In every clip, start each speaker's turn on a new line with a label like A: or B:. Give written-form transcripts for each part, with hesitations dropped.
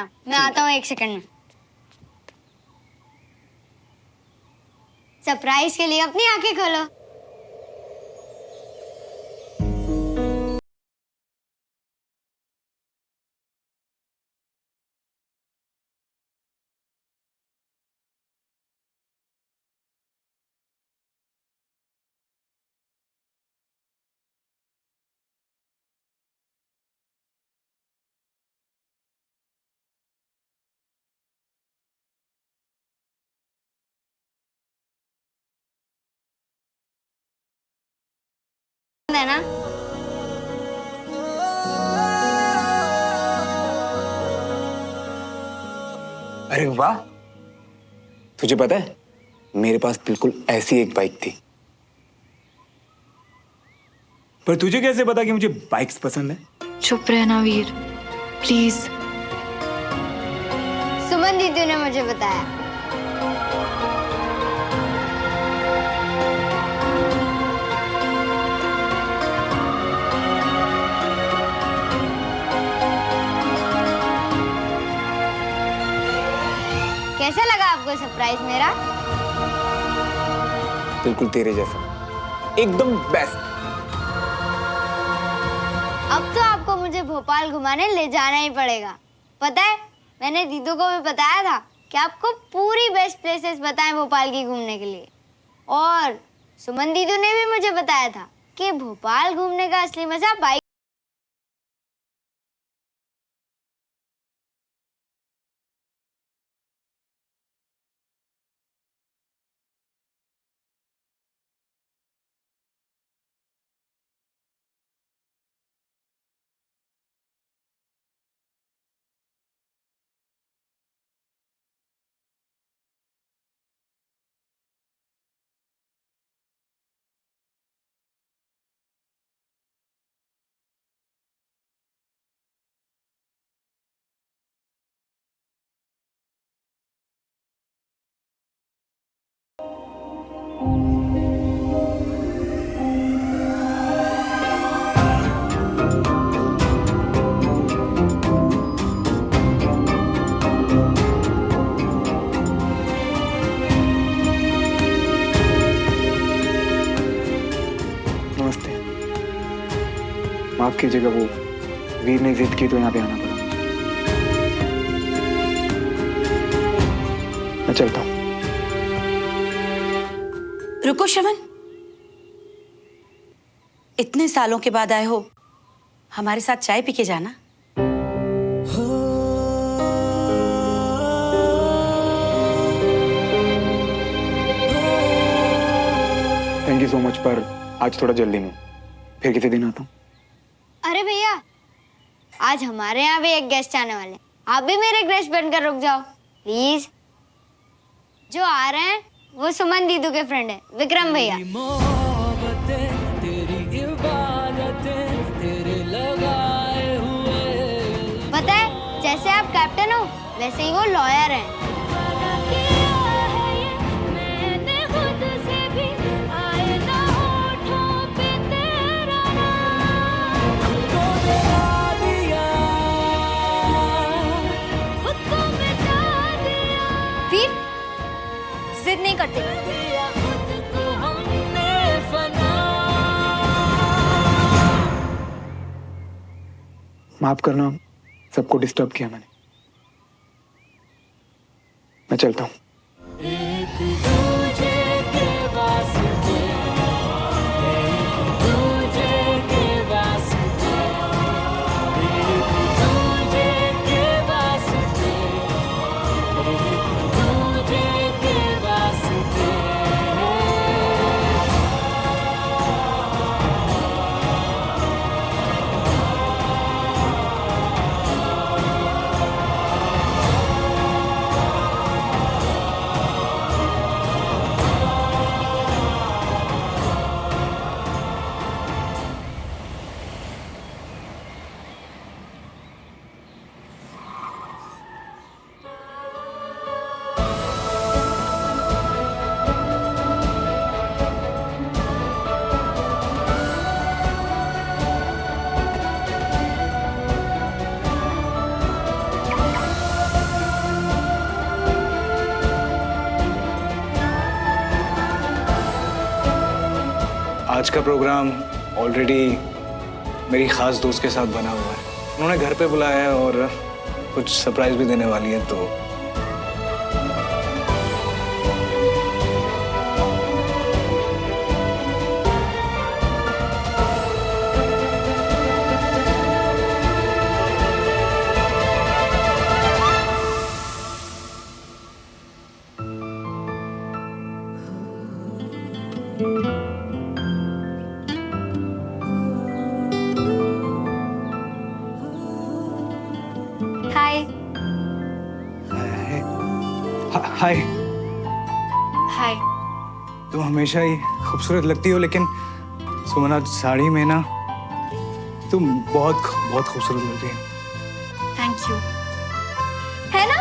A: रहना, मैं आता हूँ 1 सेकंड में। सरप्राइज के लिए अपनी आंखें खोलो। है ना?
B: अरे वाह, तुझे पता है मेरे पास बिल्कुल ऐसी एक बाइक थी। पर तुझे कैसे पता कि मुझे बाइक्स पसंद है?
C: चुप रहना वीर, प्लीज।
A: सुमन दीदी ने मुझे बताया। कैसा लगा आपको सरप्राइज मेरा?
B: बिल्कुल तेरे जैसा, एकदम बेस्ट।
A: अब तो आपको मुझे भोपाल घुमाने ले जाना ही पड़ेगा। पता है, मैंने दीदू को भी बताया था कि आपको पूरी बेस्ट प्लेसेस बताएं भोपाल की घूमने के लिए। और सुमन दीदू ने भी मुझे बताया था कि भोपाल घूमने का असली मजा बाइक।
B: नमस्ते। माफ कीजिएगा, वो वीर ने जिद की तो यहाँ पे आना पड़ा। मैं चलता हूँ।
D: रुको श्रवण, इतने सालों के बाद आए हो, हमारे साथ चाय पी के जाना।
B: थैंक यू सो मच, पर आज थोड़ा जल्दी में, फिर किसी दिन आता हूँ।
A: अरे भैया, आज हमारे यहाँ भी एक गेस्ट आने वाले हैं। आप भी मेरे गेस्ट बनकर रुक जाओ प्लीज। जो आ रहे हैं वो सुमन दीदू के फ्रेंड है, विक्रम भैया। पता है, जैसे आप कैप्टन हो वैसे ही वो लॉयर हैं। वीर, जिद नहीं करते।
B: माफ करना, सबको डिस्टर्ब किया मैंने। मैं चलता हूँ। आज का प्रोग्राम ऑलरेडी मेरी खास दोस्त के साथ बना हुआ है। उन्होंने घर पे बुलाया है और कुछ सरप्राइज भी देने वाली है, तो
A: हाय।
B: हाय।
A: हाय।
B: तुम हमेशा ही खूबसूरत लगती हो, लेकिन सुमन आज साड़ी में ना तुम बहुत बहुत खूबसूरत लग रही हो।
C: Thank you.
A: है ना,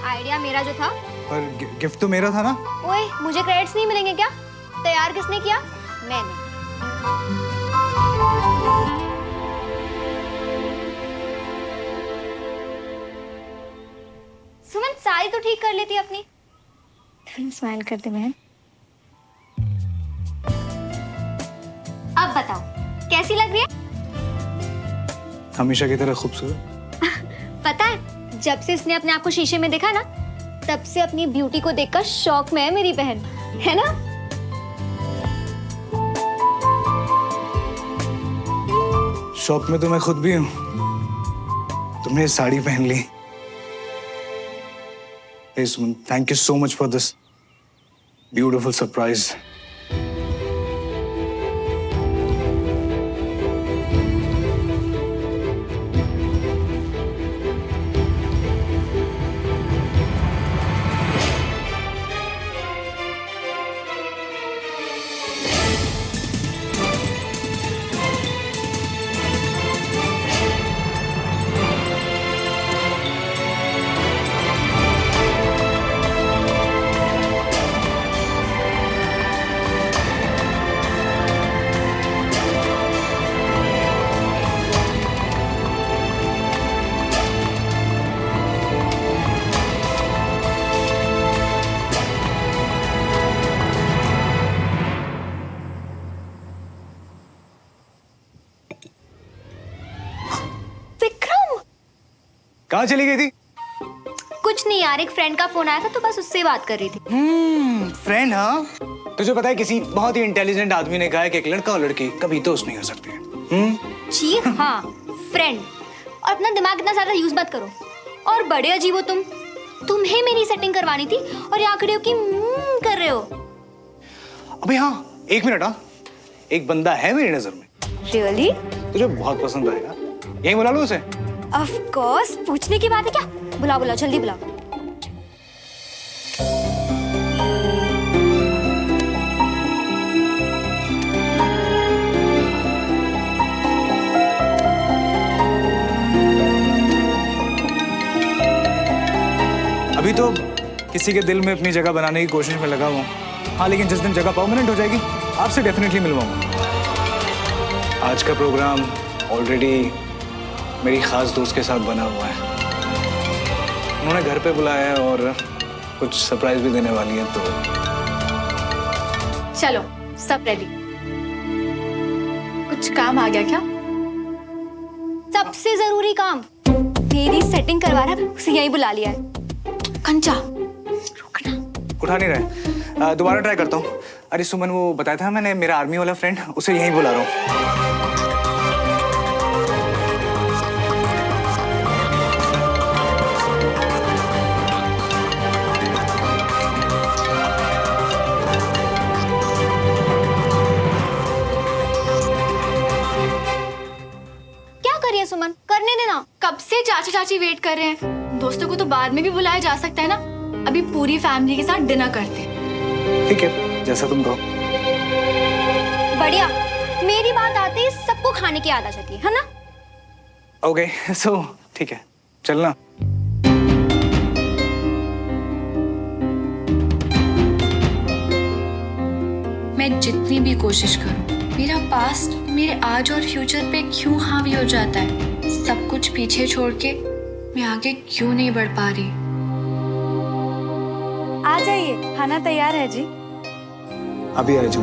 A: आइडिया मेरा जो था।
B: पर गिफ्ट तो मेरा था ना।
A: ओए, मुझे क्रेडिट्स नहीं मिलेंगे क्या? तैयार किसने किया? मैंने। सुमन, साड़ी तो ठीक कर लेती अपनी।
C: फिल्म स्माइल कर दे बहन।
A: अब बताओ कैसी लग रही है?
B: हमेशा की तरह खूबसूरत।
A: पता है, जब से इसने अपने आप को शीशे में देखा ना, तब से अपनी ब्यूटी को देखकर शौक में है मेरी बहन, है ना?
B: शौक में तो मैं खुद भी हूँ। तुमने ये साड़ी पहन ली। Hey Suman, thank you so much for this beautiful surprise. कहाँ चली गई थी?
A: कुछ नहीं यार, एक फ्रेंड का फोन आया था तो बस उससे बात कर रही थी।
B: फ्रेंड? हाँ, तुझे पता है किसी बहुत ही इंटेलिजेंट आदमी ने कहा है कि एक लड़का और लड़की कभी दोस्त नहीं हो सकते।
A: जी हाँ, फ्रेंड। और अपना दिमाग इतना ज्यादा यूज मत करो। और बड़े अजीब हो तुम। तुम्हें मेरी सेटिंग करवानी थी और यहाँ खड़े हो कि कर रहे हो।
B: अबे हाँ, एक मिनट। हाँ, एक बंदा है मेरी नजर में।
A: रियली?
B: तुझे बहुत पसंद आएगा। यही बुला लो उसे।
A: ऑफ कोर्स, पूछने की बात है क्या? बुलाओ बुलाओ, जल्दी बुलाओ।
B: अभी तो किसी के दिल में अपनी जगह बनाने की कोशिश में लगा हुआ हूँ। हाँ, लेकिन जिस दिन जगह परमानेंट हो जाएगी, आपसे डेफिनेटली मिलवाऊंगा। आज का प्रोग्राम ऑलरेडी मेरी खास दोस्त के साथ बना हुआ है। उन्होंने घर पे बुलाया है और कुछ सरप्राइज भी देने वाली है, तो
C: चलो, सब रेडी। कुछ काम आ गया क्या?
A: सबसे जरूरी काम, मेरी सेटिंग करवा रहा है, उसे यहीं बुला लिया है।
C: कंचा,
B: उठा नहीं रहे। दोबारा ट्राई करता हूँ। अरे सुमन, वो बताया था मैंने, मेरा आर्मी वाला फ्रेंड, उसे यहीं बुला रहा हूँ।
A: सुमन, करने देना।
C: कब से चाचा चाची वेट कर रहे हैं। दोस्तों को तो बाद में भी बुलाया जा सकता है ना। अभी पूरी फैमिली के साथ डिनर करते हैं।
B: ठीक है, जैसा तुम कहो।
A: बढ़िया। मेरी बात आते ही सबको खाने की आदत आती है ना?
B: ओके, सो ठीक है, चलना।
C: मैं जितनी भी कोशिश करूं, मेरा पास्ट मेरे आज और फ्यूचर पे क्यों हावी हो जाता है। सब कुछ पीछे छोड़ के मैं आगे क्यों नहीं बढ़ पा रही।
E: आ जाइए, खाना तैयार है जी।
B: अभी आ रही थी।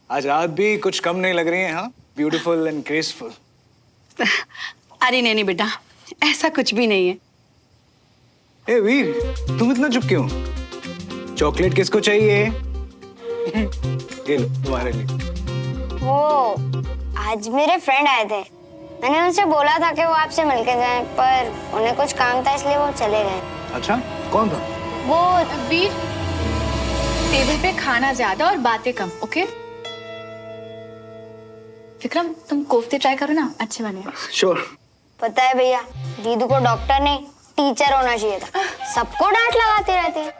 B: आज आप भी कुछ कम नहीं लग रही हैं, हाँ? Beautiful and graceful.
D: अरे नहीं बेटा, ऐसा कुछ भी नहीं है।
B: ए वीर, तुम इतना चुप क्यों? चॉकलेट किसको चाहिए? ये लो तुम्हारे लिए।
A: वो आज मेरे फ्रेंड आए थे, मैंने उनसे बोला था कि वो आपसे मिलके जाएं, पर उन्हें कुछ काम था इसलिए वो चले गए।
B: अच्छा, कौन था?
C: वो वीर, टेबल पे खाना ज्यादा और बातें कम, ओके? विक्रम, तुम कोफ्ते ट्राई करो ना, अच्छे बने।
B: श्योर।
A: पता है भैया, दीदू को डॉक्टर नहीं टीचर होना चाहिए था, सबको डांट लगाती रहती है।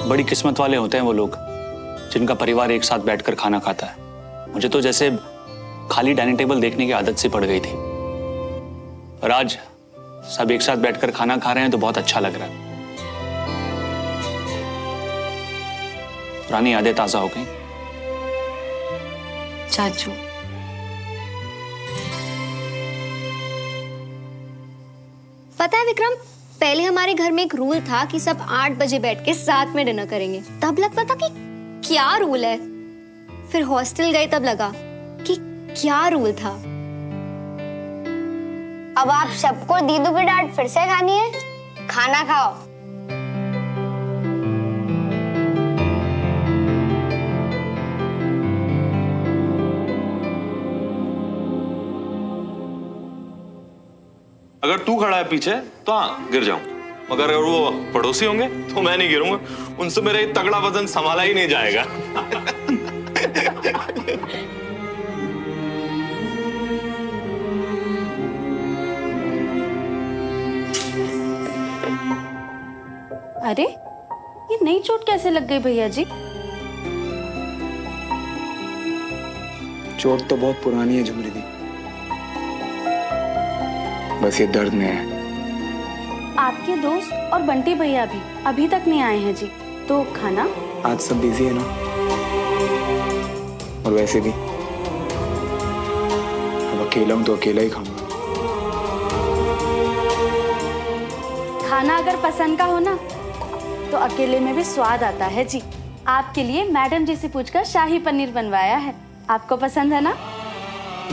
E: बड़ी किस्मत वाले होते हैं वो लोग जिनका परिवार एक साथ बैठकर खाना खाता है। मुझे तो जैसे खाली डाइनिंग टेबल देखने की आदत सी पड़ गई थी, और आज सब एक साथ बैठकर खाना खा रहे हैं तो बहुत अच्छा लग रहा है। पुरानी यादें ताजा हो गई।
C: चाचू,
F: पता है विक्रम, पहले हमारे घर में एक रूल था कि सब 8 बजे बैठ के साथ में डिनर करेंगे। तब लगता था कि क्या रूल है, फिर हॉस्टल गए तब लगा कि क्या रूल था।
A: अब आप सबको दीदू की डांट फिर से खानी है, खाना खाओ।
G: अगर तू खड़ा है पीछे तो हाँ गिर जाऊं, मगर अगर वो पड़ोसी होंगे तो मैं नहीं गिरूंगा, उनसे मेरा ये तगड़ा वजन संभाला ही नहीं जाएगा।
D: अरे ये नई चोट कैसे लग गई भैया जी?
H: चोट तो बहुत पुरानी है झुमरी दी, बस ये दर्द में है।
D: आपके दोस्त और बंटी भैया भी अभी तक नहीं आए हैं जी, तो खाना?
H: आज सब बिजी है ना, और वैसे भी अब अकेला हूं तो अकेला ही खाऊंगा।
D: खाना अगर पसंद का हो ना तो अकेले में भी स्वाद आता है जी। आपके लिए मैडम जी से पूछकर शाही पनीर बनवाया है, आपको पसंद है ना?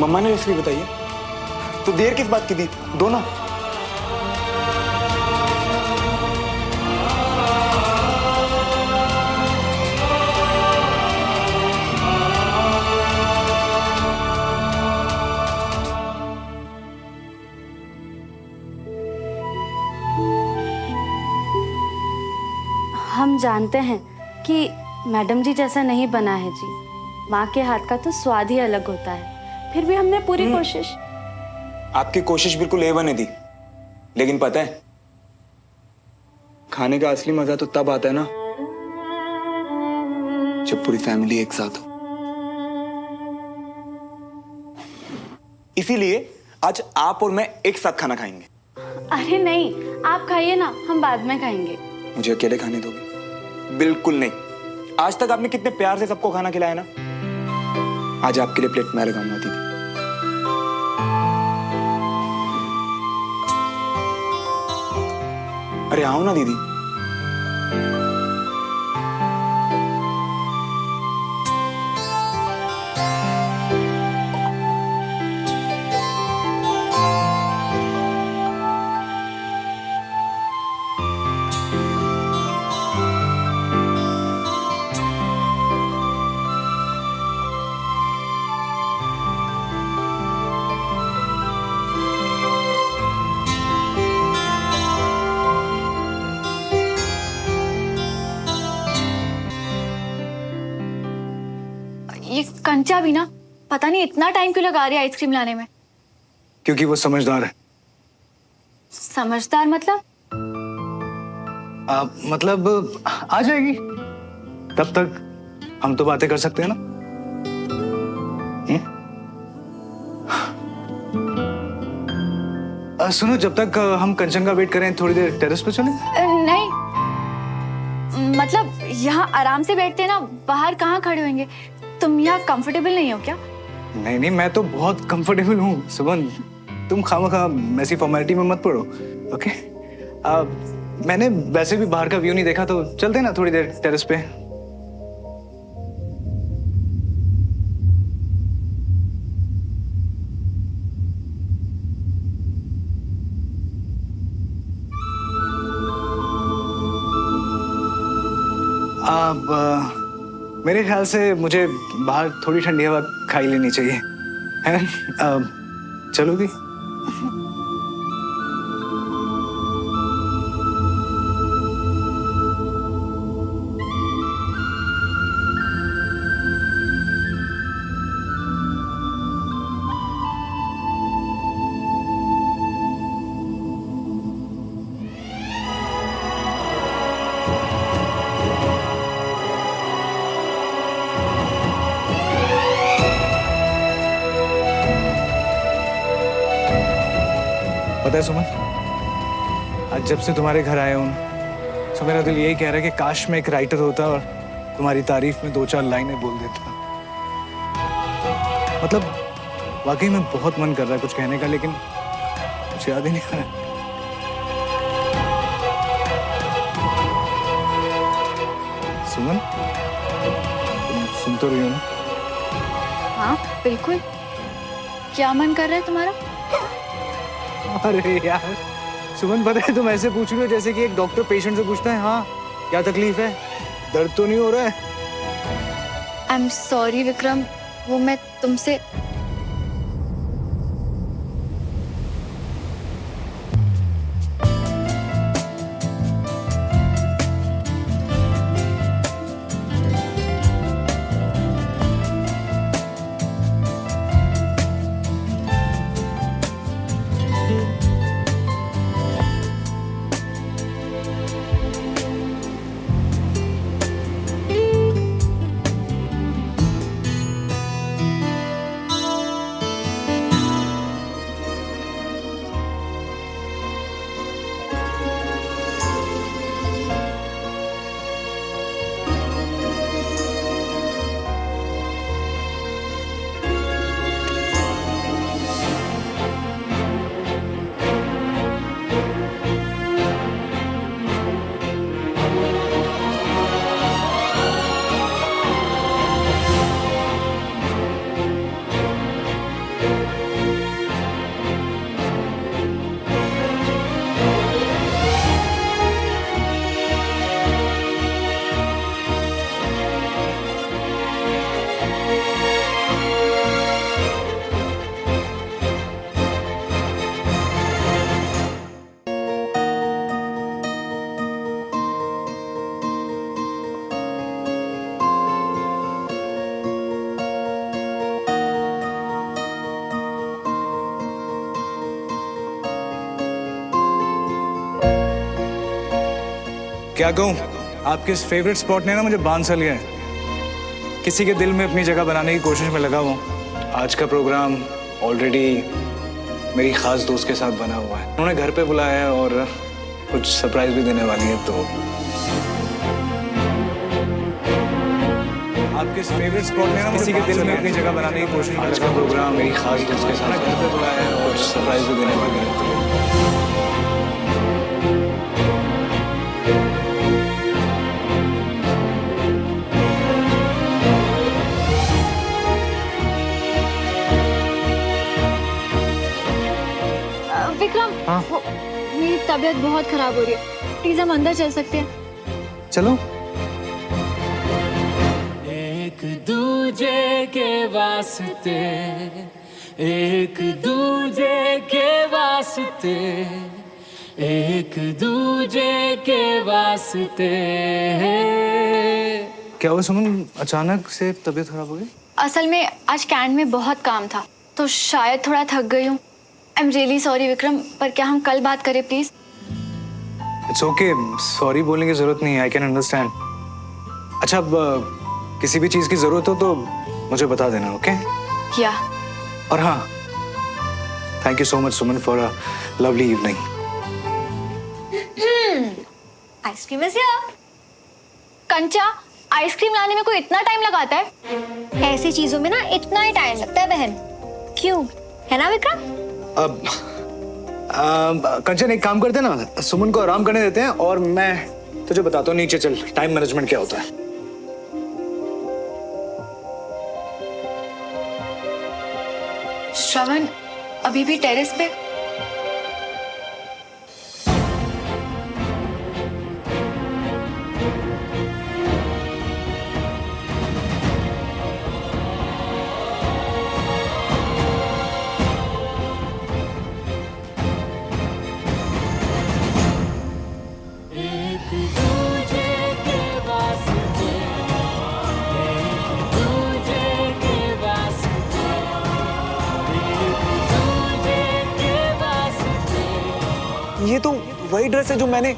H: मम्मा ने रेसिपी बताई है तो देर किस बात की थी, दो ना।
D: हम जानते हैं कि मैडम जी जैसा नहीं बना है जी, माँ के हाथ का तो स्वाद ही अलग होता है, फिर भी हमने पूरी कोशिश।
H: आपकी कोशिश बिल्कुल A1 है दी, लेकिन पता है खाने का असली मजा तो तब आता है ना जब पूरी फैमिली एक साथ हो। इसीलिए आज आप और मैं एक साथ खाना खाएंगे।
D: अरे नहीं, आप खाइए ना, हम बाद में खाएंगे।
H: मुझे अकेले खाने दोगे? बिल्कुल नहीं। आज तक आपने कितने प्यार से सबको खाना खिलाया ना, आज आपके लिए प्लेट मैं लगाऊंगा दीदी। अरे आओ ना दीदी।
C: ये कंचा भी ना पता नहीं इतना टाइम क्यों लगा रही है आइसक्रीम लाने में।
B: क्योंकि वो समझदार है।
C: समझदार मतलब?
B: मतलब आ जाएगी, तब तक हम तो बातें कर सकते हैं ना। सुनो, जब तक हम कंचन का वेट करें थोड़ी देर टेरेस पे चलें?
C: नहीं, मतलब यहाँ आराम से बैठते हैं ना, बाहर कहाँ खड़े होंगे। तुम यहाँ कंफर्टेबल नहीं हो क्या?
B: नहीं नहीं, मैं तो बहुत कंफर्टेबल हूँ सुमन। तुम खामखा ऐसी फॉर्मेलिटी में मत पड़ो, ओके? मैंने वैसे भी बाहर का व्यू नहीं देखा, तो चलते ना थोड़ी देर टेरेस पे। मेरे ख्याल से मुझे बाहर थोड़ी ठंडी हवा खाई लेनी चाहिए, है? चलोगी? पता है सुमन, आज जब से तुम्हारे घर आए हूं तो मेरा दिल यही कह रहा है कि काश मैं एक राइटर होता और तुम्हारी तारीफ में 2-4 लाइनें बोल देता। मतलब वाकई में बहुत मन कर रहा है कुछ कहने का, लेकिन कुछ याद ही नहीं आ रहा। सुमन, तुम सुन तो रही हो ना?
C: हाँ बिल्कुल। क्या मन कर रहा है तुम्हारा?
B: अरे यार सुमन, पता है तुम ऐसे पूछ रही हो जैसे कि एक डॉक्टर पेशेंट से पूछता है, हाँ क्या तकलीफ है, दर्द तो नहीं हो रहा है?
C: आई एम सॉरी विक्रम, वो मैं तुमसे
B: क्या कहूँ, आपके इस फेवरेट स्पॉट ने ना मुझे बांध सा लिया है। किसी के दिल में अपनी जगह बनाने की कोशिश में लगा हुआ हूँ। आज का प्रोग्राम ऑलरेडी मेरी खास दोस्त के साथ बना हुआ है। उन्होंने घर पे बुलाया है और कुछ सरप्राइज भी देने वाली है, तो आपके इस फेवरेट स्पॉट ने ना किसी के दिल में अपनी जगह बनाने की कोशिश में लगा। आज का प्रोग्राम मेरी खास दोस्त के साथ घर पे बुलाया है और कुछ सरप्राइज भी देने वाली है, तो
C: विक्रम,
B: हाँ?
C: मेरी तबीयत बहुत खराब हो रही है, प्लीज हम अंदर चल सकते हैं?
B: चलो।
I: एक दूजे के वास्ते, एक दूजे के वास्ते, एक दूजे के वास्ते।
B: क्या हुआ सुमन, अचानक से तबीयत खराब हो गई?
C: असल में आज कैंट में बहुत काम था, तो शायद थोड़ा थक गई हूँ। I am really sorry Vikram, पर क्या हम कल बात करें प्लीज?
B: इट्स ओके, सॉरी बोलने की जरूरत नहीं है, आई कैन अंडरस्टैंड। अच्छा, अब किसी भी चीज की जरूरत हो तो मुझे बता देना, ओके?
C: या
B: और हाँ, thank you so much Suman for a lovely evening.
F: Ice cream is here.
C: कंचा, आइसक्रीम लाने में कोई इतना टाइम लगाता है?
F: ऐसी चीजों में ना इतना ही टाइम लगता है बहन। क्यों, है ना विक्रम?
B: अब कंचन एक काम करते हैं ना, सुमन को आराम करने देते हैं और मैं तुझे बताता हूँ, नीचे चल, टाइम मैनेजमेंट क्या होता है।
C: श्रवण अभी भी टेरेस पे?
I: एक दूजे के वास्ते, एक दूजे के वास्ते, एक दूजे के वास्ते।
H: ये तो वही ड्रेस है जो मैंने।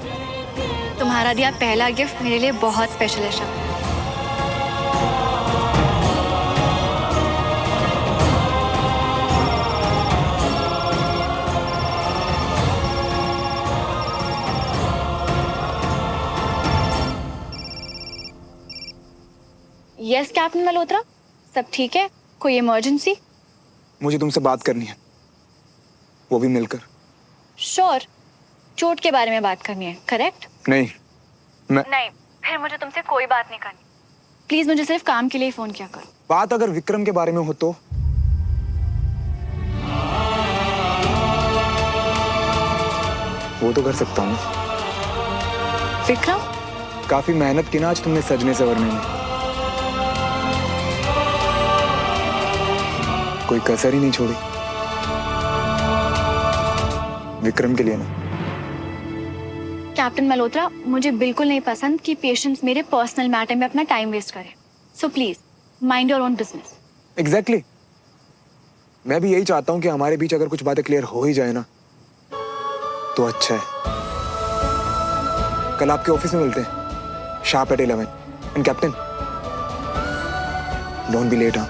C: तुम्हारा दिया पहला गिफ्ट मेरे लिए बहुत स्पेशल है श्रवण। यस कैप्टन मल्होत्रा, सब ठीक है? कोई इमरजेंसी?
H: मुझे तुमसे बात करनी है, वो भी मिलकर।
C: श्योर, चोट के बारे में बात करनी है, करेक्ट?
H: नहीं,
C: नहीं, फिर मुझे तुमसे कोई बात नहीं करनी। प्लीज मुझे सिर्फ काम के लिए फोन किया करो।
H: बात अगर विक्रम के बारे में हो तो वो तो कर सकता हूँ।
C: विक्रम?
H: काफी मेहनत की ना आज तुमने सजने संवरने में, कोई कसर ही नहीं छोड़ी विक्रम के लिए ना।
C: कैप्टन मल्होत्रा, मुझे बिल्कुल नहीं पसंद कि पेशेंट्स मेरे पर्सनल मैटर में अपना टाइम वेस्ट करें। So please mind your own business.
H: Exactly, मैं भी यही चाहता हूँ कि हमारे बीच अगर कुछ बातें क्लियर हो ही जाए ना तो अच्छा है। कल आपके ऑफिस में मिलते हैं, sharp at 11। And captain, don't be late. हाँ,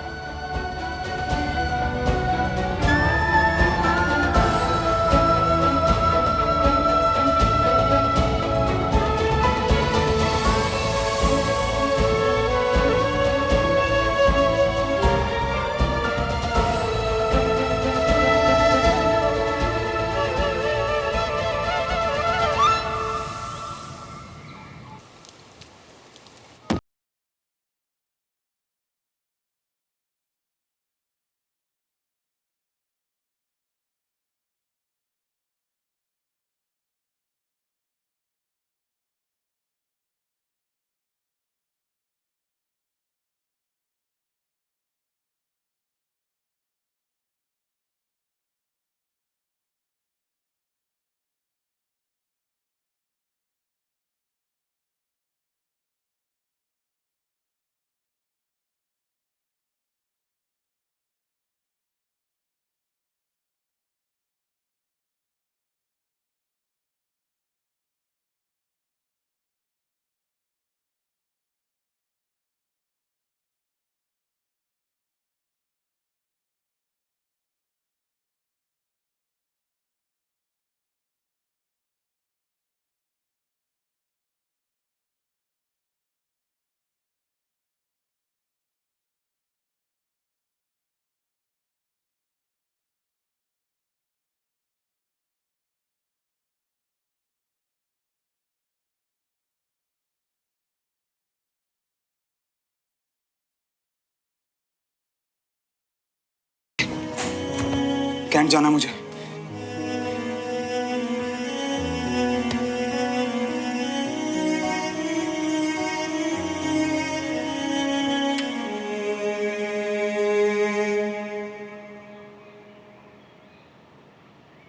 H: कैंट जाना मुझे।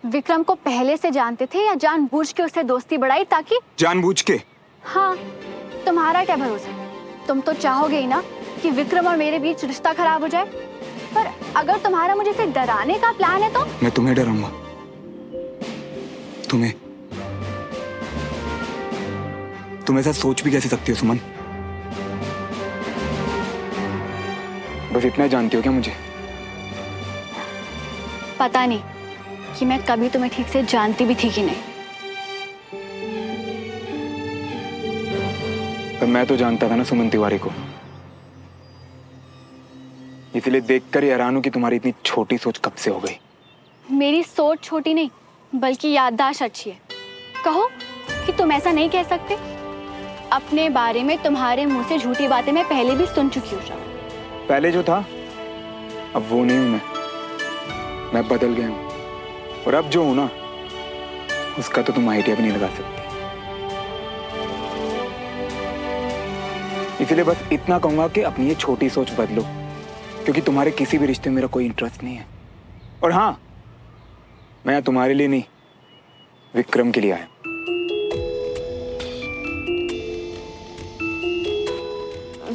D: विक्रम को पहले से जानते थे या जानबूझ के उससे दोस्ती बढ़ाई ताकि?
H: जानबूझ के।
D: हाँ, तुम्हारा क्या भरोसा? तुम तो चाहोगे ही ना कि विक्रम और मेरे बीच रिश्ता खराब हो जाए। पर अगर तुम्हारा मुझे से डराने का प्लान है तो?
H: मैं तुम्हें डराऊंगा? तुम ऐसा सोच भी कैसे सकती हो सुमन? बस इतना जानती हो क्या मुझे?
D: पता नहीं कि मैं कभी तुम्हें ठीक से जानती भी थी कि नहीं।
H: पर मैं तो जानता था ना सुमन तिवारी को, इसलिए देखकर ही हैरान हूं कि तुम्हारी इतनी छोटी सोच कब से हो गई।
C: मेरी सोच छोटी नहीं बल्कि याददाश्त अच्छी है। कहो कि तुम ऐसा नहीं कह सकते। अपने बारे में तुम्हारे मुंह से झूठी बातें मैं पहले भी सुन चुकी हूँ।
H: पहले जो था अब वो नहीं हूं मैं बदल गया हूं। और अब जो हूं ना उसका तो तुम आइडिया भी नहीं लगा सकती। इसलिए बस इतना कहूंगा कि अपनी ये छोटी सोच बदलो, क्योंकि तुम्हारे किसी भी रिश्ते में मेरा कोई इंटरेस्ट नहीं है। और हाँ, मैं तुम्हारे लिए नहीं विक्रम के लिए आया।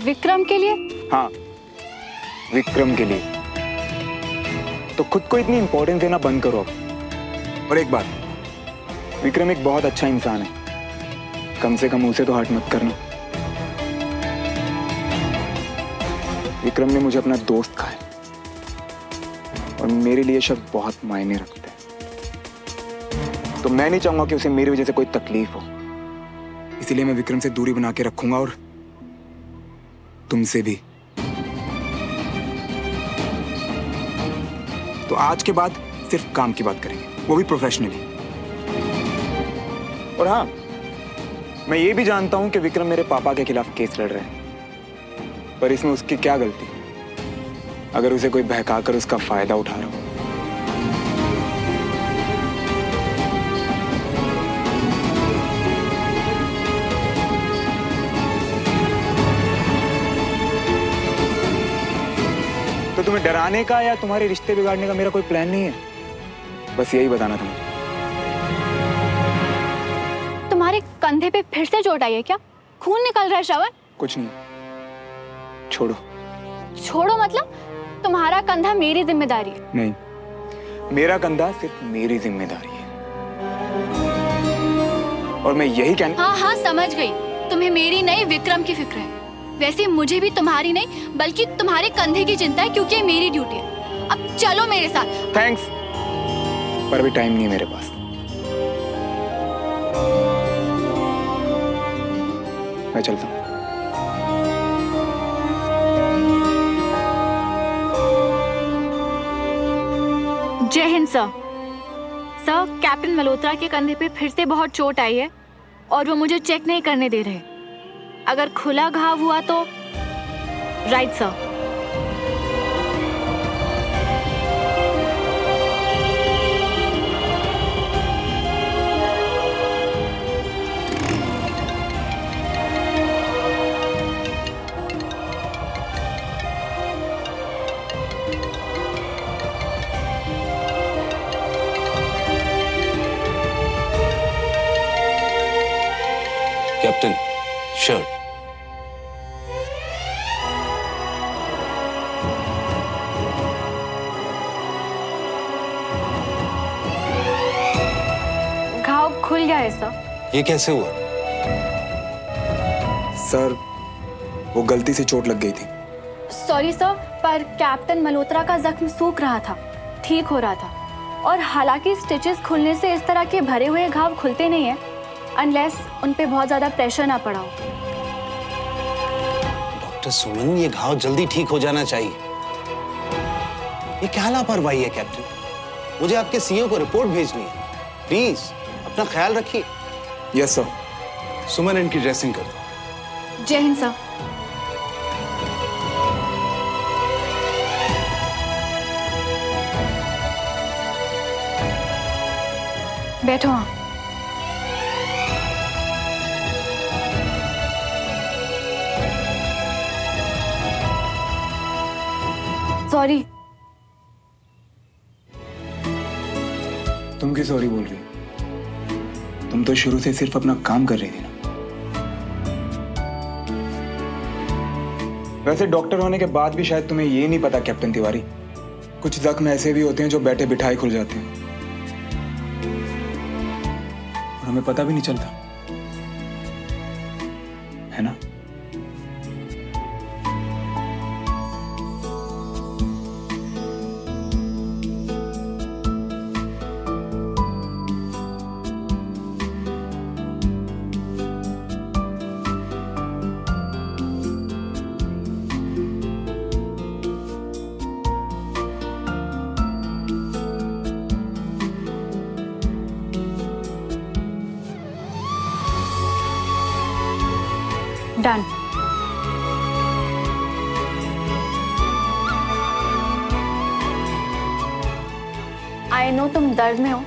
C: विक्रम के लिए?
H: हाँ, विक्रम के लिए। तो खुद को इतनी इंपॉर्टेंस देना बंद करो अब। और एक बात, विक्रम एक बहुत अच्छा इंसान है, कम से कम उसे तो हर्ट मत करना। विक्रम ने मुझे अपना दोस्त कहा है और मेरे लिए शब्द बहुत मायने रखते हैं। तो मैं नहीं चाहूंगा कि उसे मेरी वजह से कोई तकलीफ हो, इसीलिए मैं विक्रम से दूरी बना के रखूंगा और तुमसे भी। तो आज के बाद सिर्फ काम की बात करेंगे, वो भी प्रोफेशनली। और हाँ, मैं ये भी जानता हूं कि विक्रम मेरे पापा के खिलाफ केस लड़ रहे हैं, पर इसमें उसकी क्या गलती अगर उसे कोई बहकाकर उसका फायदा उठा रहा हो। तो तुम्हें डराने का या तुम्हारे रिश्ते बिगाड़ने का मेरा कोई प्लान नहीं है, बस यही बताना था मुझे।
C: तुम्हारे कंधे पे फिर से चोट आई है क्या? खून निकल रहा है श्रवण?
H: कुछ नहीं, छोड़ो।
C: छोड़ो मतलब? तुम्हारा कंधा मेरी जिम्मेदारी है।
H: नहीं, मेरा कंधा सिर्फ मेरी जिम्मेदारी है। और मैं यही कहना।
C: हाँ हाँ समझ गई, तुम्हें मेरी नहीं विक्रम की फिक्र है। वैसे मुझे भी तुम्हारी नहीं बल्कि तुम्हारे कंधे की चिंता है, क्योंकि ये मेरी ड्यूटी है। अब चलो मेरे साथ।
H: थैंक्स, पर अभी टाइम नहीं है मेरे पास। मैं चलता हूँ।
C: जय Hind sir. Sir, captain Malhotra के कंधे पे फिर से बहुत चोट आई है और वो मुझे चेक नहीं करने दे रहे। अगर खुला घाव हुआ तो। Right sir.
E: Captain, shirt.
C: घाव खुल गया है सर।
E: ये कैसे हुआ?
H: सर, वो गलती से चोट लग गई थी।
C: सॉरी सर, पर कैप्टन मल्होत्रा का जख्म सूख रहा था, ठीक हो रहा था। और हालांकि स्टिचेस खुलने से इस तरह के भरे हुए घाव खुलते नहीं हैं, अनलेस उन पे बहुत ज्यादा प्रेशर ना पड़ा हो।
J: डॉक्टर सुमन, ये घाव जल्दी ठीक हो जाना चाहिए। ये क्या लापरवाही है कैप्टन? मुझे आपके सीईओ को रिपोर्ट भेजनी है। प्लीज अपना ख्याल रखिए।
H: Yes sir.
J: सुमन, इनकी ड्रेसिंग कर दो।
C: जय हिंद सर। बैठो। हाँ, सॉरी।
H: तुम क्यों सॉरी बोल रही हो? तुम तो शुरू से सिर्फ अपना काम कर रही थी ना। वैसे डॉक्टर होने के बाद भी शायद तुम्हें ये नहीं पता कैप्टन तिवारी, कुछ जख्म ऐसे भी होते हैं जो बैठे बिठाए खुल जाते हैं और हमें पता भी नहीं चलता, है ना?
D: डन। आई नो तुम दर्द में हो,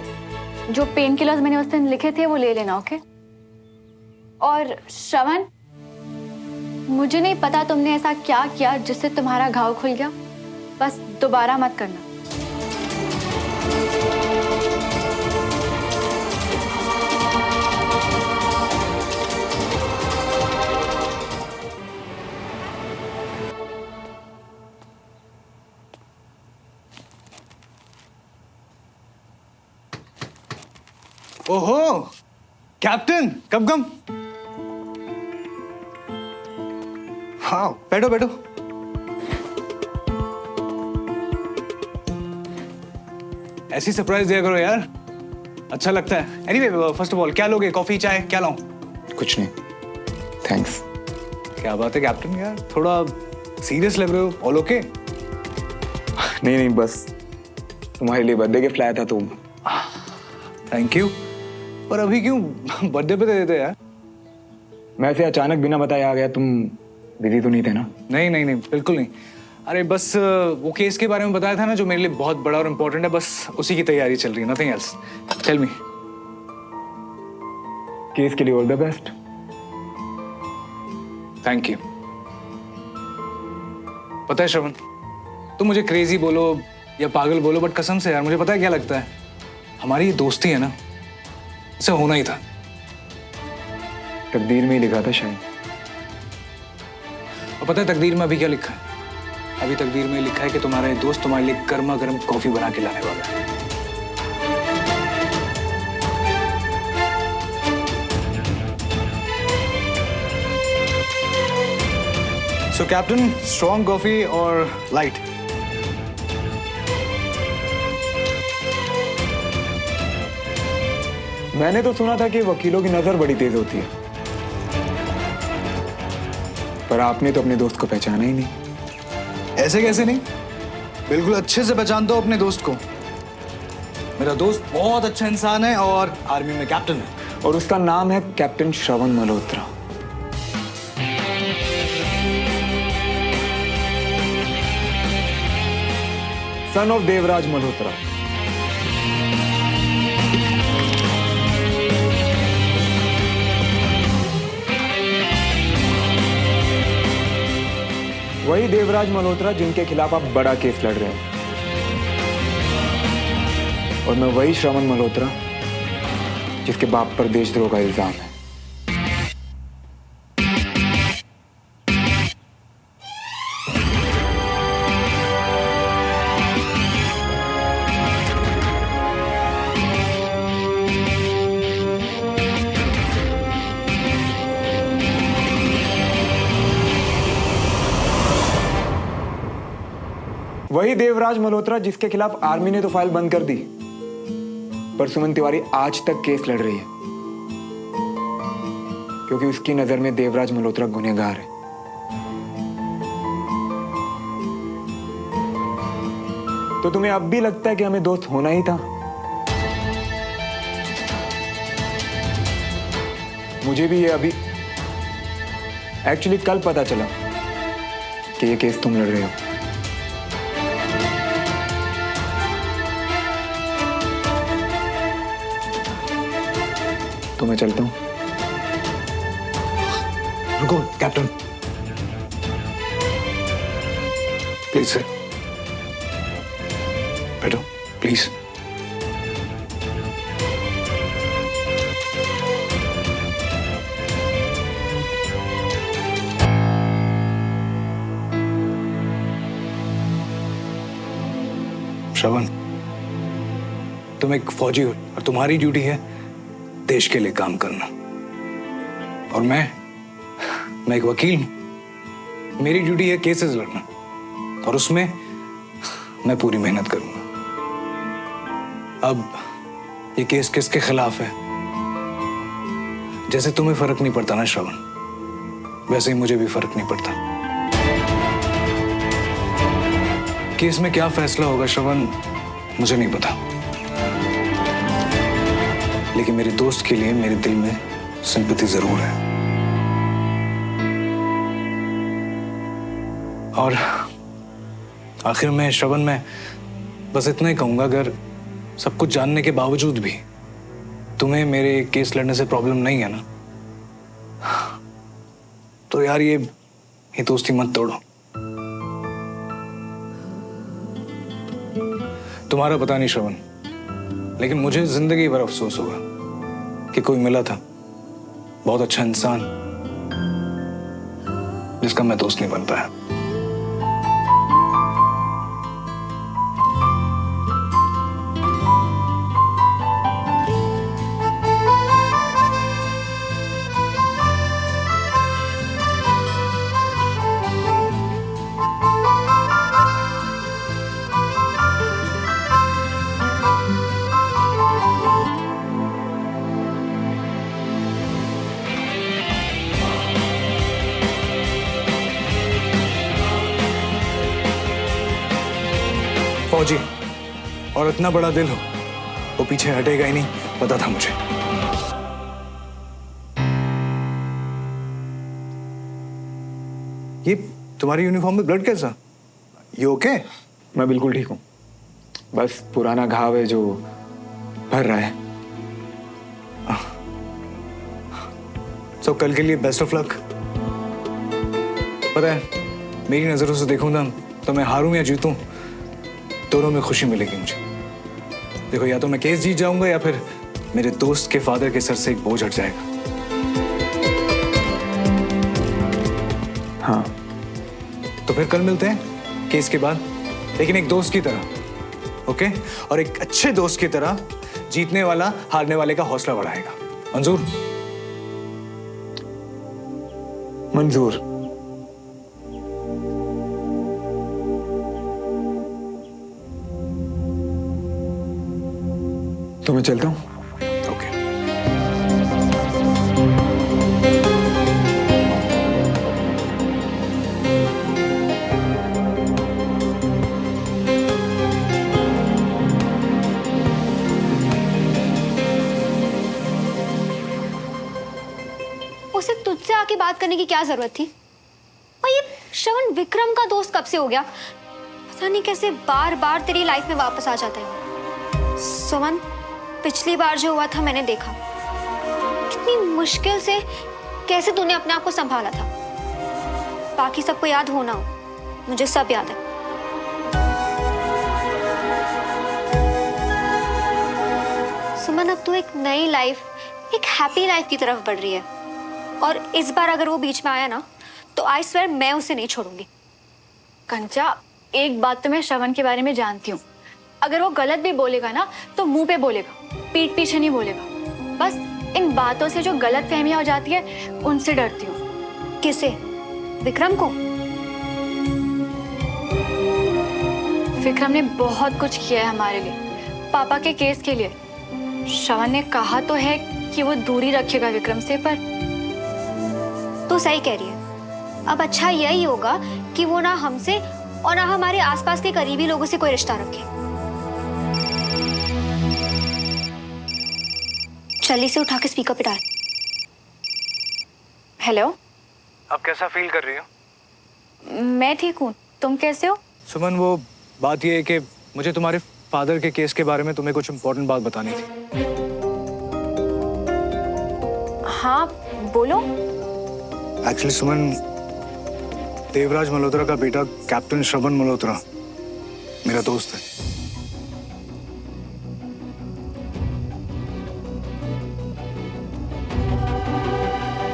D: जो पेन किलर्स मैंने उस दिन लिखे थे वो ले लेना, ओके? और श्रवण, मुझे नहीं पता तुमने ऐसा क्या किया जिससे तुम्हारा घाव खुल गया, बस दोबारा मत करना।
B: ओहो, कैप्टन, कम। हाँ, बैठो। ऐसी सरप्राइज दिया करो यार, अच्छा लगता है। एनीवे, फर्स्ट ऑफ ऑल क्या लोगे, कॉफी, चाय, क्या लाऊं?
H: कुछ नहीं, थैंक्स।
B: क्या बात है कैप्टन यार, थोड़ा सीरियस लग रहे हो। All okay?
H: नहीं, बस तुम्हारे लिए बर्थडे गिफ्ट लाया था तो।
B: थैंक यू, पर अभी क्यों बर्थडे पे दे देते यार?
H: मैं ऐसे अचानक बिना बताए आ गया, तुम बिजी तो नहीं थे ना?
B: नहीं, बिल्कुल नहीं। अरे बस वो केस के बारे में बताया था ना, जो मेरे लिए बहुत बड़ा और इम्पोर्टेंट है, बस उसी की तैयारी चल रही है, nothing else. Tell me.
H: Case के लिए all the best.
B: Thank you. पता है श्रवण, तुम मुझे क्रेजी बोलो या पागल बोलो, बट कसम से यार मुझे पता है क्या लगता है, हमारी ये दोस्ती है ना, इसे होना ही था।
H: तकदीर में ही लिखा था शायद।
B: और पता है तकदीर में अभी क्या लिखा है? अभी तकदीर में लिखा है कि तुम्हारा ये दोस्त तुम्हारे लिए गर्मा गर्म कॉफी बना के लाने वाला है। सो कैप्टन, स्ट्रॉन्ग कॉफी और लाइट?
H: मैंने तो सुना था कि वकीलों की नजर बड़ी तेज होती है, पर आपने तो अपने दोस्त को पहचाना ही नहीं।
B: ऐसे कैसे नहीं, बिल्कुल अच्छे से पहचानता हूं अपने दोस्त को। मेरा दोस्त बहुत अच्छा इंसान है और आर्मी में कैप्टन है,
H: और उसका नाम है captain Shravan Malhotra. Son of Devraj Malhotra. वही देवराज मल्होत्रा जिनके खिलाफ आप बड़ा केस लड़ रहे हैं, और मैं वही श्रवण मल्होत्रा जिसके बाप पर देशद्रोह का इल्जाम है। वही देवराज मल्होत्रा जिसके खिलाफ आर्मी ने तो फाइल बंद कर दी, पर सुमन तिवारी आज तक केस लड़ रही है, क्योंकि उसकी नजर में देवराज मल्होत्रा गुनहगार है। तो तुम्हें अब भी लगता है कि हमें दोस्त होना ही था? मुझे भी ये अभी एक्चुअली कल पता चला कि ये केस तुम लड़ रहे हो। तो मैं चलता हूं।
B: रुको कैप्टन, प्लीज सर, बैठो प्लीज। श्रवण, तुम एक फौजी हो और तुम्हारी ड्यूटी है देश के लिए काम करना, और मैं एक वकील हूं, मेरी ड्यूटी है केसेस लड़ना, और उसमें मैं पूरी मेहनत करूंगा। अब ये केस किसके खिलाफ है, जैसे तुम्हें फर्क नहीं पड़ता ना श्रवण, वैसे ही मुझे भी फर्क नहीं पड़ता। केस में क्या फैसला होगा श्रवण, मुझे नहीं पता, लेकिन मेरे दोस्त के लिए मेरे दिल में सिंपैथी जरूर है। और आखिर में श्रवण, मैं बस इतना ही कहूंगा, अगर सब कुछ जानने के बावजूद भी तुम्हें मेरे केस लड़ने से प्रॉब्लम नहीं है ना, तो यार ये दोस्ती मत तोड़ो। तुम्हारा पता नहीं श्रवण, लेकिन मुझे जिंदगी भर अफसोस होगा कि कोई मिला था बहुत अच्छा इंसान जिसका मैं दोस्त नहीं बन पाया। फौजी, और इतना बड़ा दिल हो वो पीछे हटेगा ही नहीं, पता था मुझे। ये तुम्हारी यूनिफॉर्म में ब्लड कैसा? You okay?
H: मैं बिल्कुल ठीक हूँ, बस पुराना घाव है जो भर रहा है।
B: तो कल के लिए बेस्ट ऑफ लक। पता है, मेरी नजरों से देखूं ना तो मैं हारूं या जीतूं, दोनों में खुशी मिलेगी मुझे। देखो, या तो मैं केस जीत जाऊंगा या फिर मेरे दोस्त के फादर के सर से एक बोझ हट जाएगा।
H: हाँ,
B: तो फिर कल मिलते हैं केस के बाद, लेकिन एक दोस्त की तरह, ओके? और एक अच्छे दोस्त की तरह जीतने वाला हारने वाले का हौसला बढ़ाएगा। मंजूर?
H: मंजूर। तो मैं चलता हूँ।
B: ओके।
F: उसे तुझसे आके बात करने की क्या जरूरत थी? और ये श्रवण विक्रम का दोस्त कब से हो गया? पता नहीं कैसे बार बार तेरी लाइफ में वापस आ जाता है। सुमन, पिछली बार जो हुआ था मैंने देखा, कितनी मुश्किल से कैसे तूने अपने आप को संभाला था। बाकी सबको याद हो ना हो, मुझे सब याद है। सुमन, अब तू एक नई लाइफ, एक हैप्पी लाइफ की तरफ बढ़ रही है, और इस बार अगर वो बीच में आया ना तो आई स्वेयर मैं उसे नहीं छोड़ूंगी।
D: कंचा, एक बात तो मैं श्रवण के बारे में जानती हूँ, अगर वो गलत भी बोलेगा ना तो मुंह पे बोलेगा, पीठ पीछे नहीं बोलेगा। बस इन बातों से जो गलत फहमियां हो जाती है उनसे डरती हूँ।
F: किसे? विक्रम को?
D: विक्रम ने बहुत कुछ किया है हमारे लिए, पापा के केस के लिए। श्रवण ने कहा तो है कि वो दूरी रखेगा विक्रम से, पर
F: तो सही कह रही है। अब अच्छा यही होगा कि वो ना हमसे और ना हमारे आसपास के करीबी लोगों से कोई रिश्ता रखे। चल इसे उठा के स्पीकर पे डाल।
D: हेलो।
B: अब कैसा फील कर रही हो?
D: मैं ठीक हूँ, तुम कैसे हो?
B: सुमन, वो बात ये है कि मुझे तुम्हारे फादर के केस के बारे में तुम्हें कुछ इम्पोर्टेंट बात बतानी थी।
D: हाँ बोलो।
B: एक्चुअली सुमन, देवराज मल्होत्रा का बेटा कैप्टन श्रवण मल्होत्रा मेरा दोस्त है।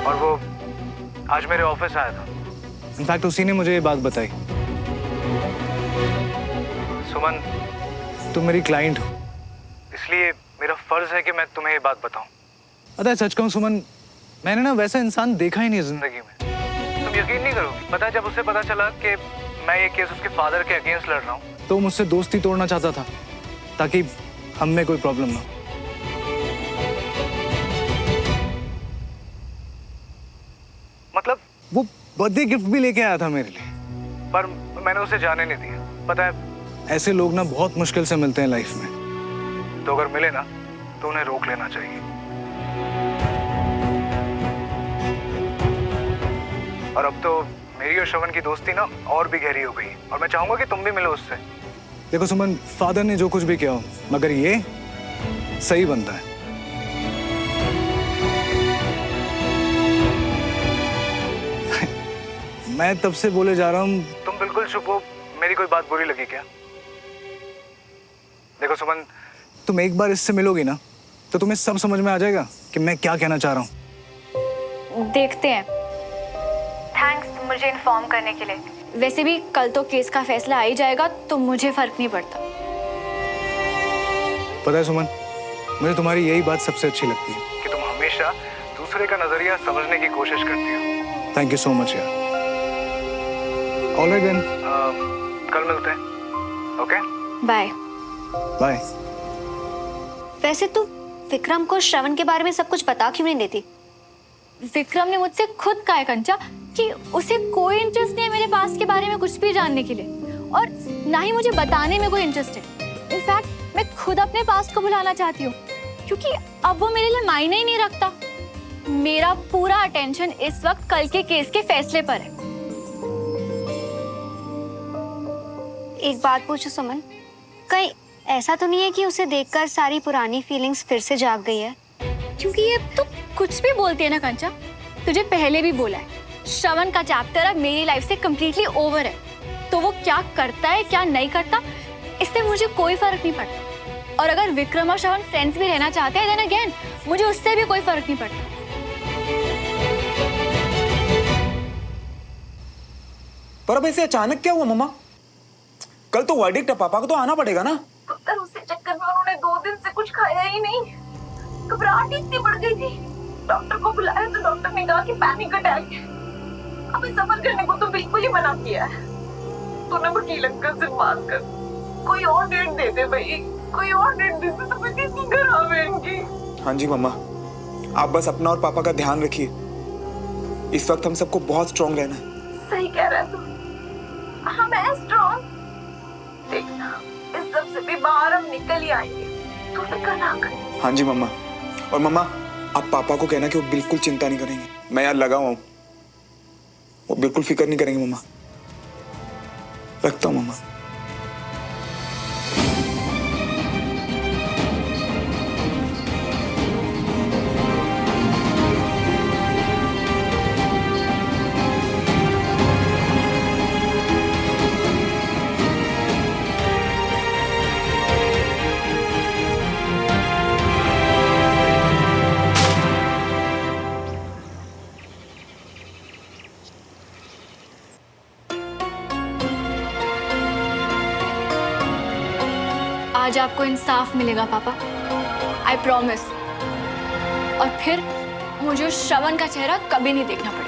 B: और वो आज मेरे ऑफिस आया था। इनफैक्ट उसी ने मुझे ये बात बताई। सुमन, तुम मेरी क्लाइंट हो, इसलिए मेरा फर्ज है कि मैं तुम्हें ये बात बताऊं। पता है, सच कहूं सुमन, मैंने ना वैसा इंसान देखा ही नहीं जिंदगी में। तुम यकीन नहीं करोगी, पता है जब उसे पता चला कि मैं ये केस उसके फादर के अगेंस्ट लड़ रहा हूँ, तो मुझसे दोस्ती तोड़ना चाहता था ताकि हम में कोई प्रॉब्लम ना हो। मतलब वो बर्थडे गिफ्ट भी लेके आया था मेरे लिए, पर मैंने उसे जाने नहीं दिया। पता है, ऐसे लोग ना बहुत मुश्किल से मिलते हैं लाइफ में, तो अगर मिले ना तो उन्हें रोक लेना चाहिए। और अब तो मेरी और श्रवण की दोस्ती ना और भी गहरी हो गई और मैं चाहूंगा कि तुम भी मिलो उससे। देखो सुमन, फादर ने जो कुछ भी किया हो, मगर ये सही बनता है। मैं तब से बोले जा रहा हूँ, तुम बिल्कुल चुप हो। मेरी कोई बात बुरी लगी क्या? देखो सुमन, तुम एक बार इससे मिलोगी ना तो तुम्हें सब समझ में आ जाएगा कि मैं क्या कहना चाह रहा हूँ।
D: देखते हैं। थैंक्स मुझे इन्फॉर्म करने के लिए। वैसे भी कल तो केस का फैसला आ ही जाएगा, तो मुझे फर्क नहीं पड़ता।
B: पता है सुमन, मुझे तुम्हारी यही बात सबसे अच्छी लगती है कि तुम हमेशा दूसरे का नजरिया समझने की कोशिश करती हो। थैंक यू सो मच यार। ऑलराइट देन, कल मिलते हैं। Okay,
D: bye.
B: बाय।
F: वैसे तू विक्रम को श्रवण के बारे में सब कुछ बता क्यों नहीं देती?
D: विक्रम ने मुझसे खुद कहा है कंचा कि उसे कोई इंटरेस्ट नहीं है मेरे पास्ट के बारे में कुछ भी जानने के लिए, और ना ही मुझे बताने में कोई इंटरेस्ट है। इनफैक्ट मैं खुद अपने पास्ट को भुलाना चाहती हूँ, क्योंकि अब वो मेरे लिए मायने ही नहीं रखता। मेरा पूरा अटेंशन इस वक्त कल के केस के फैसले पर है।
F: एक बात पूछो सुमन, कहीं ऐसा तो नहीं है कि उसे देखकर सारी पुरानी फीलिंग्स फिर से जाग गई है?
D: क्योंकि ये तो कुछ भी बोलती है ना कंचा, तुझे पहले भी बोला है, श्रवण का चैप्टर अब मेरी लाइफ से कंप्लीटली ओवर है। तो वो क्या करता है क्या नहीं करता, इससे मुझे कोई फर्क नहीं पड़ता। और अगर विक्रम और श्रवण फ्रेंड्स भी रहना चाहते हैं, देन अगेन मुझे उससे भी कोई फर्क नहीं पड़ता।
H: पर अब ऐसे अचानक क्या हुआ मम्मा? कल तो वर्डिक्ट है, पापा को तो आना पड़ेगा ना।
K: पुत्र, उसी चक्कर में उन्होंने 2 दिन से कुछ खाया ही नहीं। घबराहट इतनी बढ़ गई थी, डॉक्टर को बुलाया तो डॉक्टर ने कहा कि पैनिक अटैक है। अभी सफर करने को तो बिल्कुल ही मना किया है। तूने वकील अंकल से बात कर, कोई और डेट दे दे भाई, कोई और डेट दे दे तो मैं किसी घर आवे इनकी।
H: हाँ जी मम्मा, आप बस अपना और पापा का ध्यान रखिए। इस वक्त हम सबको बहुत स्ट्रॉन्ग रहना है।
K: सही कह रहा है तू, हम है स्ट्रॉन्ग। देखना, इस सब से भी बाहर हम निकल ही आएंगे, तू फिक्र ना कर।
H: हाँ जी मम्मा। और मम्मा, आप पापा को कहना कि वो बिल्कुल चिंता नहीं करेंगे। मैं यार लगा हुआ हूँ, वो बिल्कुल फिक्र नहीं करेंगे मम्मा। रखता हूँ मम्मा।
D: आज आपको इंसाफ मिलेगा पापा, आई प्रॉमिस। और फिर मुझे उस श्रवण का चेहरा कभी नहीं देखना पड़ेगा।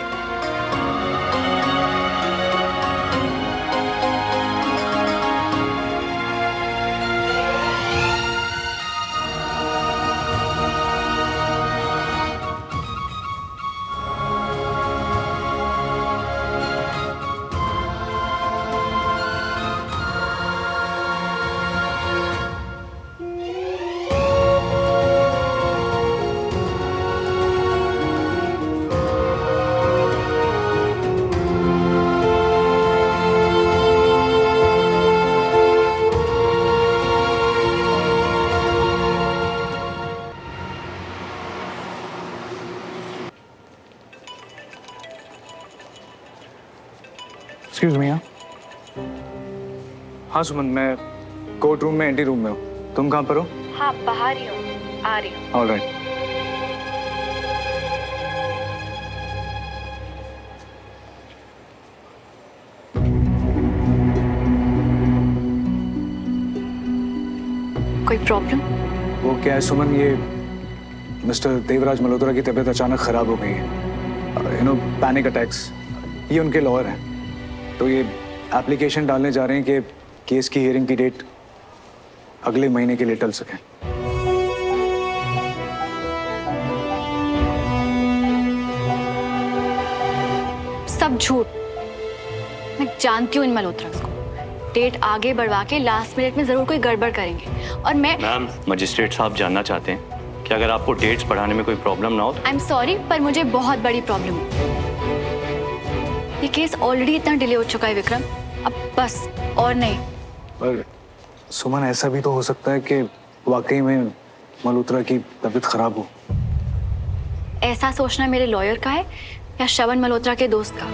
B: Excuse me. हाँ सुमन, मैं कोर्ट रूम में एंटी रूम में हूँ। तुम कहाँ पर हो?
D: हाँ, बाहर ही हूँ, आ रही हूँ।
B: ऑलराइट।
D: कोई प्रॉब्लम?
B: वो क्या है सुमन, ये मिस्टर देवराज मल्होत्रा की तबीयत अचानक खराब हो गई है। Panic attacks. ये उनके लॉयर हैं, तो ये एप्लीकेशन डालने जा रहे हैं कि केस की हियरिंग की डेट अगले महीने के लिए टल सके।
D: सब झूठ। मैं जानती हूँ इन मल्होत्रास को। डेट आगे बढ़वा के लास्ट मिनट में जरूर कोई गड़बड़ करेंगे। और मैं
E: मैम, मजिस्ट्रेट साहब जानना चाहते हैं कि अगर आपको डेट्स बढ़ाने में कोई प्रॉब्लम ना हो।
D: आई एम सॉरी, पर मुझे बहुत बड़ी प्रॉब्लम है। ये केस ऑलरेडी इतना डिले हो चुका है विक्रम, अब बस और नहीं।
B: पर सुमन, ऐसा भी तो हो सकता है कि वाकई में मल्होत्रा की तबीयत खराब हो।
D: ऐसा सोचना मेरे लॉयर का है या श्रवण मल्होत्रा के दोस्त का?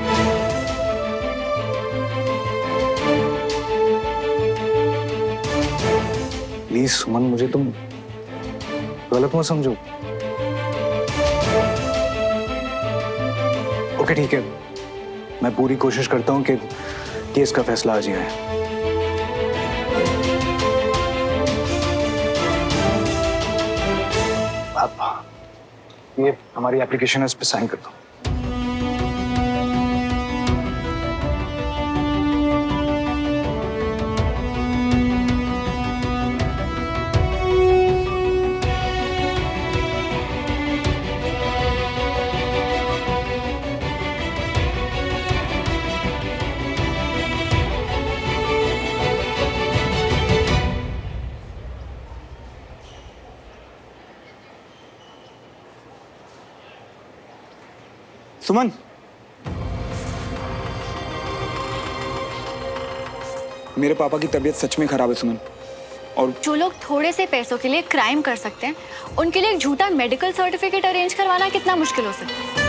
B: प्लीज सुमन, मुझे तुम गलत मत समझो। ओके ठीक है, मैं पूरी कोशिश करता हूँ कि केस का फैसला आज ही आए। ये हमारी एप्लीकेशन है, इस पे साइन करता हूँ।
H: सुमन, मेरे पापा की तबीयत सच में खराब है सुमन। और
D: जो लोग थोड़े से पैसों के लिए क्राइम कर सकते हैं, उनके लिए एक झूठा मेडिकल सर्टिफिकेट अरेंज करवाना कितना मुश्किल हो सकता है।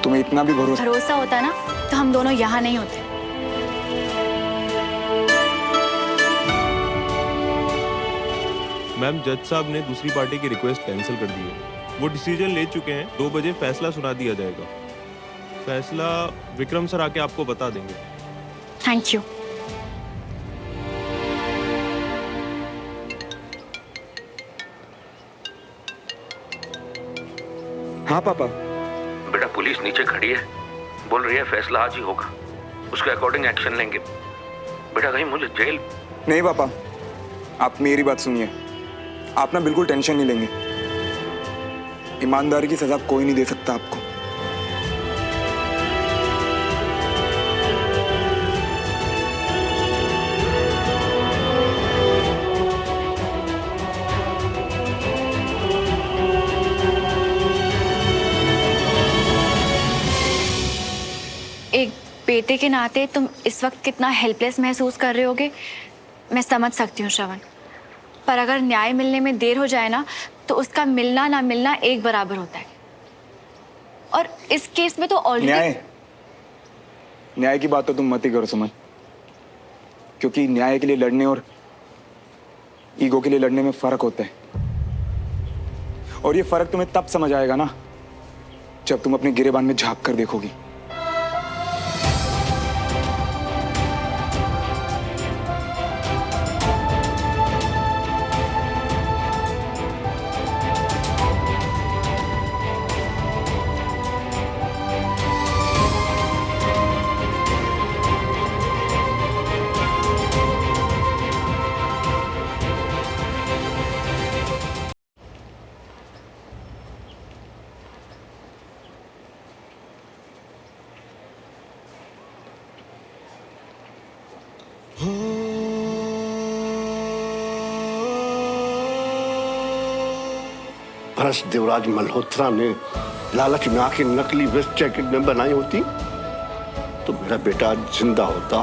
H: तुम्हें इतना भी
D: भरोसा होता ना तो हम दोनों यहाँ नहीं होते।
L: मैम, जज साहब ने दूसरी पार्टी की रिक्वेस्ट कैंसिल कर दी है। वो डिसीजन ले चुके हैं, 2 बजे फैसला सुना दिया जाएगा। फैसला विक्रम सर आके आपको बता देंगे।
D: Thank you.
H: हाँ पापा।
M: बेटा, पुलिस नीचे खड़ी है, बोल रही है फैसला आज ही होगा, उसके अकॉर्डिंग एक्शन लेंगे। बेटा, कहीं मुझे जेल?
H: नहीं पापा, आप मेरी बात सुनिए। आप ना बिल्कुल टेंशन नहीं लेंगे। ईमानदारी की सजा कोई नहीं दे सकता आपको।
D: एक बेटे के नाते तुम इस वक्त कितना हेल्पलेस महसूस कर रहे होगे, मैं समझ सकती हूँ श्रवण। पर अगर न्याय मिलने में देर हो जाए ना, तो उसका मिलना ना मिलना एक बराबर होता है। और इस केस में तो ऑलरेडी
H: न्याय की बात तो तुम मत ही करो सुमन, क्योंकि न्याय के लिए लड़ने और ईगो के लिए लड़ने में फर्क होता है। और ये फर्क तुम्हें तब समझ आएगा ना, जब तुम अपने गिरेबान में झांक कर देखोगी।
N: भ्रष्ट देवराज मल्होत्रा ने लालच में आके नकली वेस्ट जैकेट में बनाई होती तो मेरा बेटा आज जिंदा होता।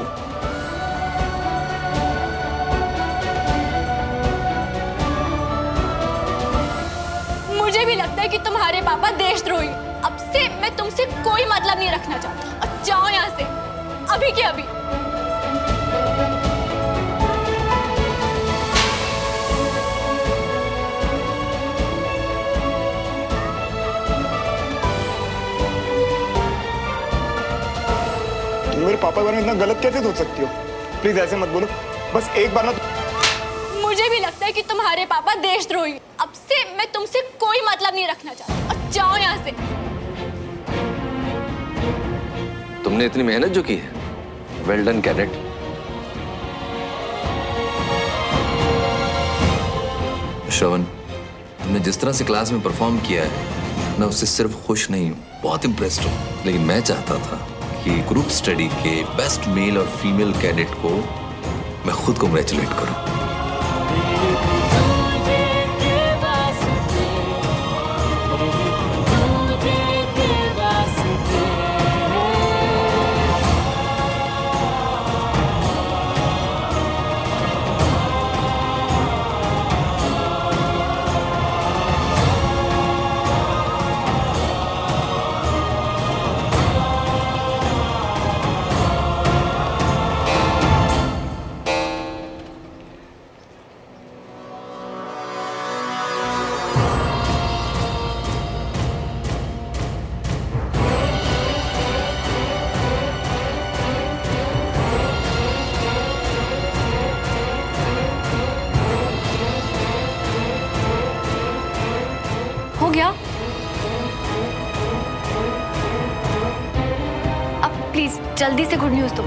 D: मुझे भी लगता है कि तुम्हारे पापा देशद्रोही। अब से मैं तुमसे कोई मतलब नहीं रखना चाहती। अब जाओ यहाँ से, अभी के अभी।
H: मेरे पापा के बारे में इतना गलत कैसे सोच सकती हो? प्लीज ऐसे मत बोलो, बस एक बार ना।
D: मुझे भी लगता है कि तुम्हारे पापा देशद्रोही। अब से मैं तुमसे कोई मतलब नहीं रखना चाहती। अब जाओ यहाँ से।
M: तुमने इतनी मेहनत जो की है, वेल डन कैडेट।
O: श्रवण, तुमने जिस तरह से क्लास में परफॉर्म किया है, मैं उससे सिर्फ खुश नहीं हूँ, बहुत इम्प्रेस्ड हूँ। लेकिन मैं चाहता था कि ग्रुप स्टडी के बेस्ट मेल और फीमेल कैडेट को मैं खुद कांग्रेचुलेट करूं।
I: के वास्ते
D: जल्दी से गुड न्यूज़ दो।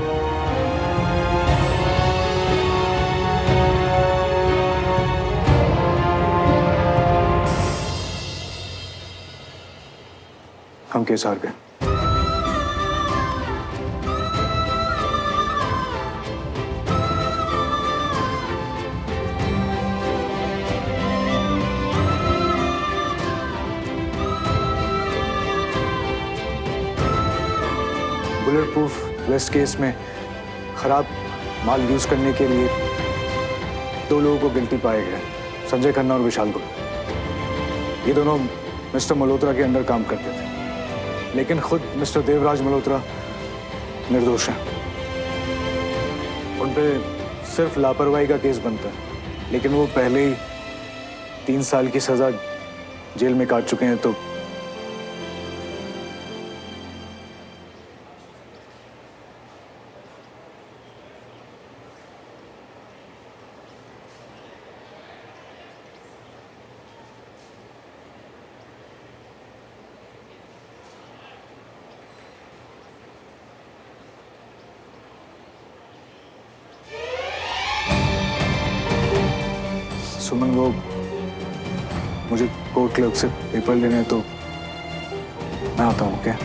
B: हम केस हार गए। बुलेट प्रूफ वेस्ट केस में खराब माल यूज करने के लिए 2 लोगों को गिल्टी पाए गए, संजय खन्ना और विशाल गुप्ता। ये दोनों मिस्टर मल्होत्रा के अंडर काम करते थे, लेकिन खुद मिस्टर देवराज मल्होत्रा निर्दोष हैं। उन पे सिर्फ लापरवाही का केस बनता है, लेकिन वो पहले ही 3 साल की सजा जेल में काट चुके हैं। तो सुमन, वो मुझे कोर्ट क्लर्क से पेपर लेने हैं, तो मैं आता हूँ। क्या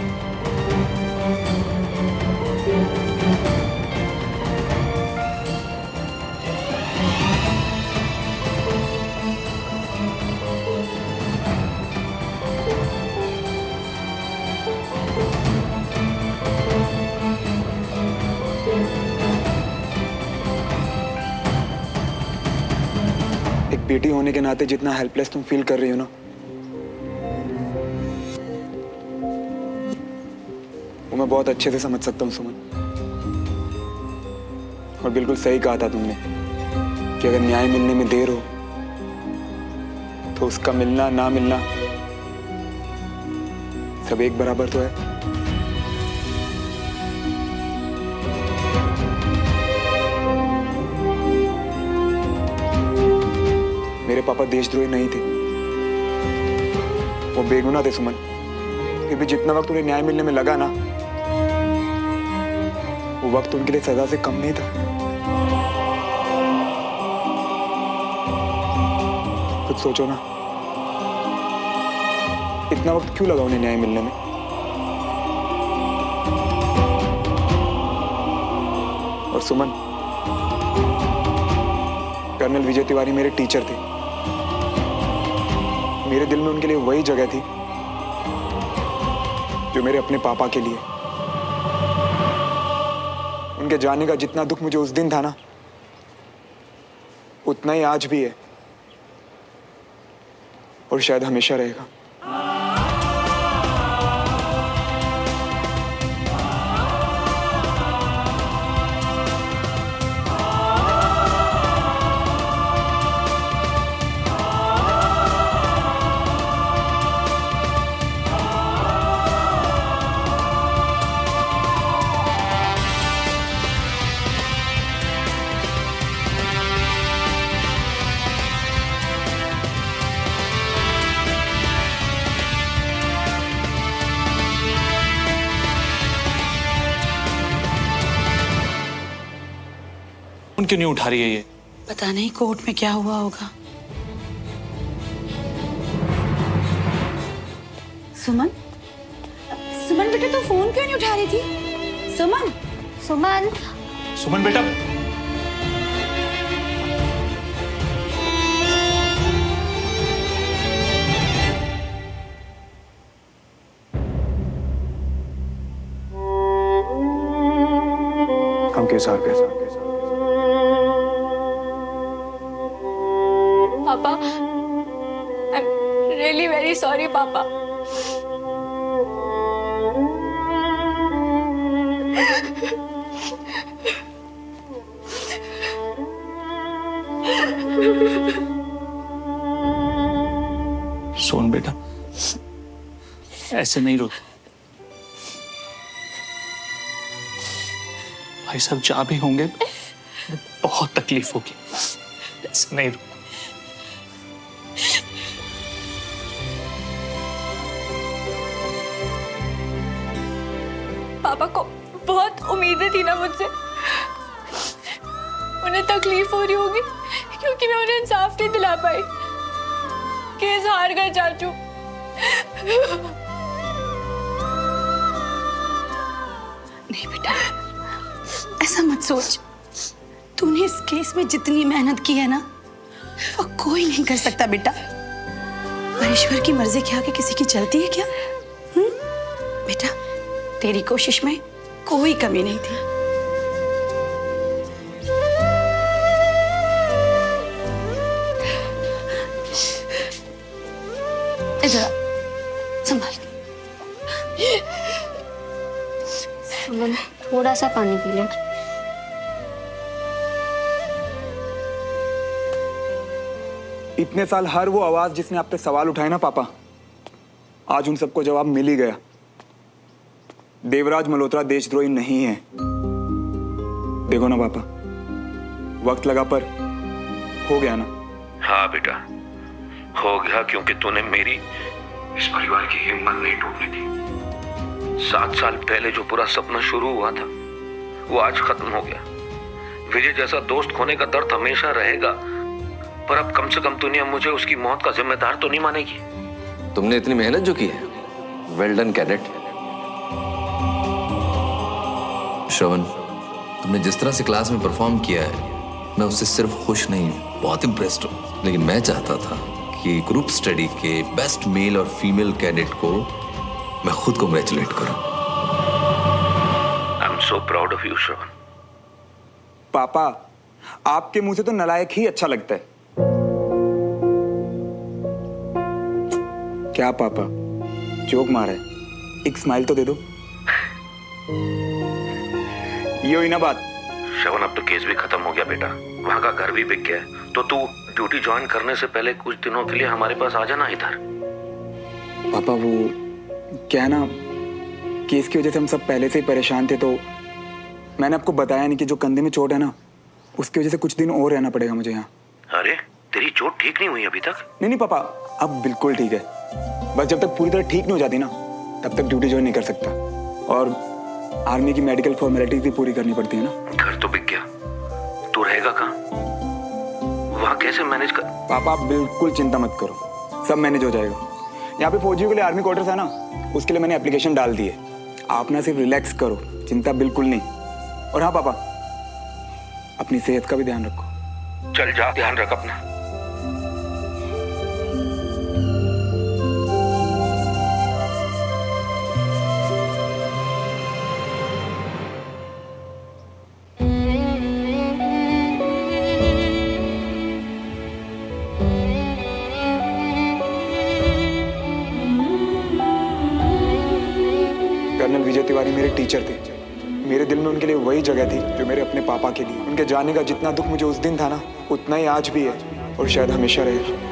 H: बेटी होने के नाते जितना हेल्पलेस तुम फील कर रही हो ना, वो मैं बहुत अच्छे से समझ सकता हूँ सुमन। और बिल्कुल सही कहा था तुमने कि अगर न्याय मिलने में देर हो तो उसका मिलना ना मिलना सब एक बराबर तो है। मेरे पापा देशद्रोही नहीं थे, वो बेगुनाह थे सुमन। फिर भी जितना वक्त उन्हें न्याय मिलने में लगा ना, वो वक्त उनके लिए सजा से कम नहीं था। खुद सोचो ना, इतना वक्त क्यों लगा उन्हें न्याय मिलने में? और सुमन, कर्नल विजय तिवारी मेरे टीचर थे। मेरे दिल में उनके लिए वही जगह थी जो मेरे अपने पापा के लिए। उनके जाने का जितना दुख मुझे उस दिन था ना, उतना ही आज भी है और शायद हमेशा रहेगा।
E: क्यों नहीं उठा रही है ये?
P: पता नहीं कोर्ट में क्या हुआ होगा। सुमन, सुमन बेटा तू फोन क्यों नहीं उठा रही थी? सुमन,
A: सुमन,
E: सुमन बेटा,
B: हम केस हार गए।
D: पापा, I'm really very sorry, पापा।
E: सोन बेटा, ऐसे नहीं रो। भाई साहब जहाँ भी होंगे बहुत तकलीफ होगी, ऐसे नहीं रो।
D: पापा को बहुत उम्मीदें थी ना मुझसे, उन्हें तकलीफ हो रही होगी क्योंकि मैं उन्हें इंसाफ नहीं दिला पाई। केस हार गए चाचू।
P: नहीं बेटा, ऐसा मत सोच। तूने इस केस में जितनी मेहनत की है ना, वो कोई नहीं कर सकता बेटा। और ईश्वर की मर्जी के आगे किसी की चलती है क्या? बेटा, तेरी कोशिश में कोई कमी नहीं थी। इधर संभाल के।
F: सुमन, थोड़ा सा पानी पी ले।
H: इतने साल हर वो आवाज जिसने आप पे सवाल उठाए ना पापा, आज उन सबको जवाब मिल ही गया। देवराज मल्होत्रा देशद्रोही नहीं है। देखो ना पापा, वक्त लगा पर हो गया ना।
M: हाँ बेटा, हो गया, क्योंकि तूने मेरी इस परिवार की हिम्मत नहीं टूटने दी। 7 साल पहले जो पूरा सपना शुरू हुआ था वो आज खत्म हो गया। विजय जैसा दोस्त खोने का दर्द हमेशा रहेगा, पर अब कम से कम तूने मुझे उसकी मौत का जिम्मेदार तो नहीं मानेगी।
O: तुमने इतनी मेहनत जो की है, वेल डन कैडेट। श्रवण, तुमने जिस तरह से क्लास में परफॉर्म किया है, मैं उससे सिर्फ खुश नहीं हूँ, बहुत इम्प्रेस्ड हूँ। लेकिन मैं चाहता था कि ग्रुप स्टडी के बेस्ट मेल और फीमेल कैडेट को मैं खुद कांग्रेचुलेट करूं।
M: I am so proud of you Shravan.
H: पापा, आपके मुंह से तो नालायक ही अच्छा लगता है। क्या पापा, जोक मारा है? एक स्माइल तो दे दो। ये हुई ना बात।
M: श्रवण, अब तो केस भी खत्म हो गया बेटा, वहां का घर भी बिक गया है, तो तू ड्यूटी ज्वाइन करने से पहले कुछ दिनों के लिए हमारे पास आ जाना इधर।
H: पापा, वो क्या है ना, केस की वजह से हम सब पहले से ही परेशान थे, तो मैंने आपको बताया नहीं कि जो कंधे में चोट है ना, उसकी वजह से कुछ दिन और रहना पड़ेगा मुझे यहाँ।
M: अरे, तेरी चोट ठीक नहीं हुई अभी तक?
H: नहीं पापा, अब बिल्कुल ठीक है। बस जब तक पूरी तरह ठीक नहीं हो जाती ना, तब तक ड्यूटी ज्वाइन नहीं कर सकता। और आर्मी की मेडिकल फॉर्मेलिटीज भी पूरी करनी पड़ती है ना।
M: घर तो बिक गया, तू रहेगा कहाँ? वहाँ कैसे मैनेज कर?
H: पापा, आप बिल्कुल चिंता मत करो, सब मैनेज हो जाएगा। यहाँ पे फौजियों के लिए आर्मी क्वार्टर्स है ना, उसके लिए मैंने एप्लीकेशन डाल दी है। आप ना सिर्फ रिलैक्स करो, चिंता बिल्कुल नहीं। और हाँ पापा, अपनी सेहत का भी ध्यान रखो।
M: चल जा, ध्यान रख अपना।
H: कर्नल विजय तिवारी मेरे टीचर थे। मेरे दिल में उनके लिए वही जगह थी जो मेरे अपने पापा के लिए। उनके जाने का जितना दुख मुझे उस दिन था ना, उतना ही आज भी है और शायद हमेशा रहेगा।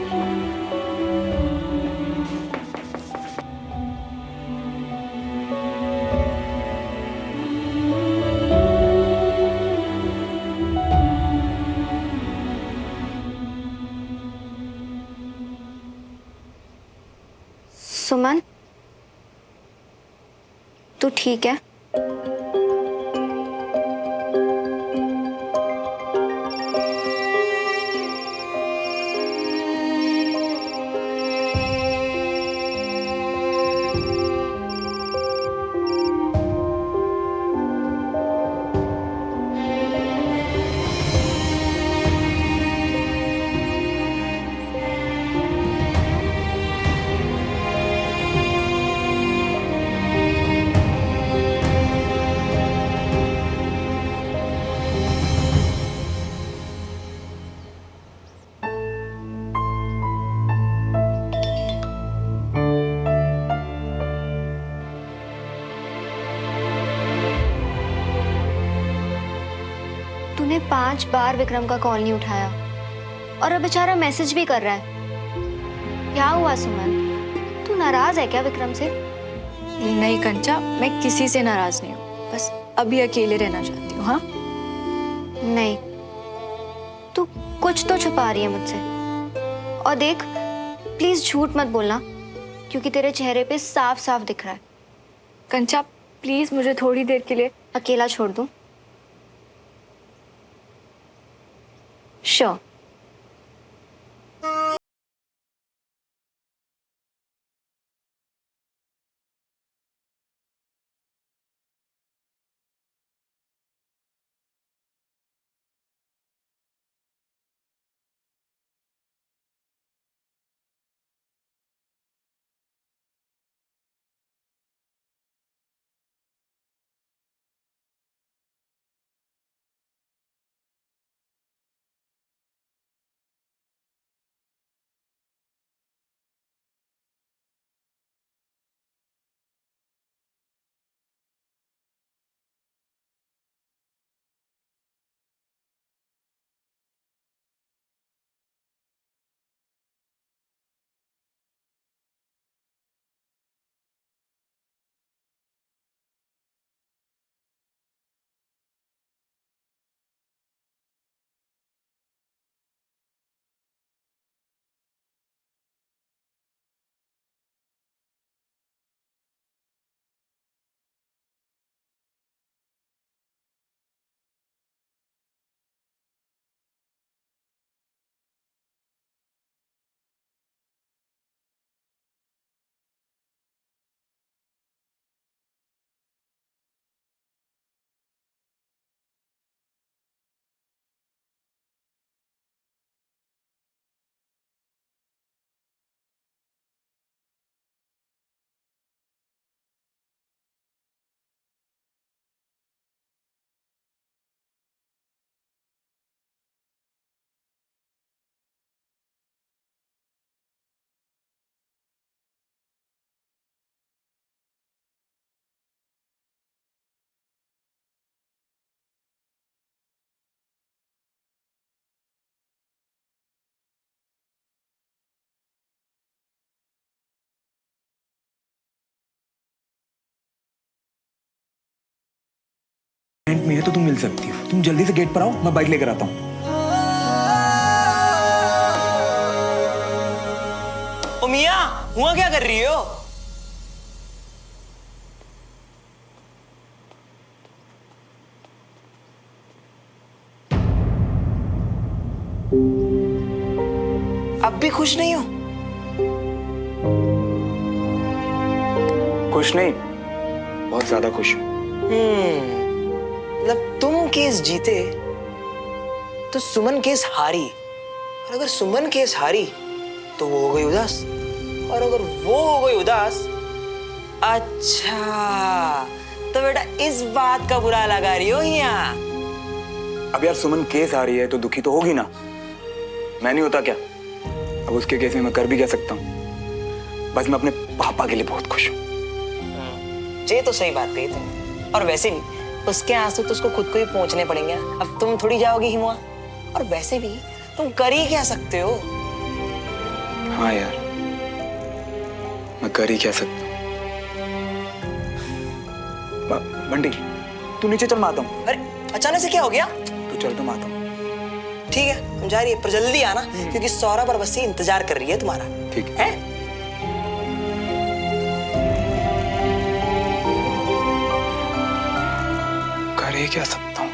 F: सुमन, तू ठीक है? तूने 5 बार विक्रम का कॉल नहीं उठाया और अब बेचारा मैसेज भी कर रहा है। क्या हुआ सुमन, तू नाराज है क्या विक्रम से?
D: नहीं कंचा, मैं किसी से नाराज नहीं हूँ, बस अभी अकेले रहना चाहती हूँ। हाँ
F: नहीं, तू कुछ तो छुपा रही है मुझसे। और देख, प्लीज झूठ मत बोलना, क्योंकि तेरे चेहरे पे साफ साफ दिख रहा है।
D: कंचा, प्लीज मुझे थोड़ी देर के लिए
F: अकेला छोड़ दूं? श्योर।
B: में है तो तुम मिल सकती हो। तुम जल्दी से गेट पर आओ, मैं बाइक लेकर आता हूँ।
Q: ओ मियां, हुआ क्या कर रही हो? अब भी खुश नहीं हो?
H: खुश नहीं, बहुत ज्यादा खुश हूं।
Q: मतलब तुम केस जीते तो सुमन केस हारी, और अगर सुमन केस हारी तो वो हो गई उदास, और अगर वो हो गई उदास, अच्छा तो बेटा इस बात का बुरा लगा रही हो यहाँ?
H: अब यार सुमन केस आ रही है तो दुखी तो होगी ना, मैं नहीं होता क्या? अब उसके केस में मैं कर भी क्या सकता हूँ? बस मैं अपने पापा के लिए बहुत खुश हूँ।
Q: ये तो सही बात कही तुम, और वैसे भी उसके आंसू तो उसको खुद को ही पहुंचने पड़ेंगे ना, अब तुम थोड़ी जाओगी हिमुआ, और वैसे भी तुम कर ही क्या सकते हो?
H: हाँ यार, मैं कर ही क्या सकता हूँ। बंटी, तू नीचे चल, मैं आता हूँ।
Q: अरे अचानक से क्या हो गया?
H: तू चल तो मैं आता हूँ।
Q: ठीक है, तुम जा रही है पर जल्दी आना, क्योंकि सौरभ और बस्सी इंतजार कर रही है तुम्हारा।
H: ठीक
Q: है?
H: कर ही क्या सकता हूँ?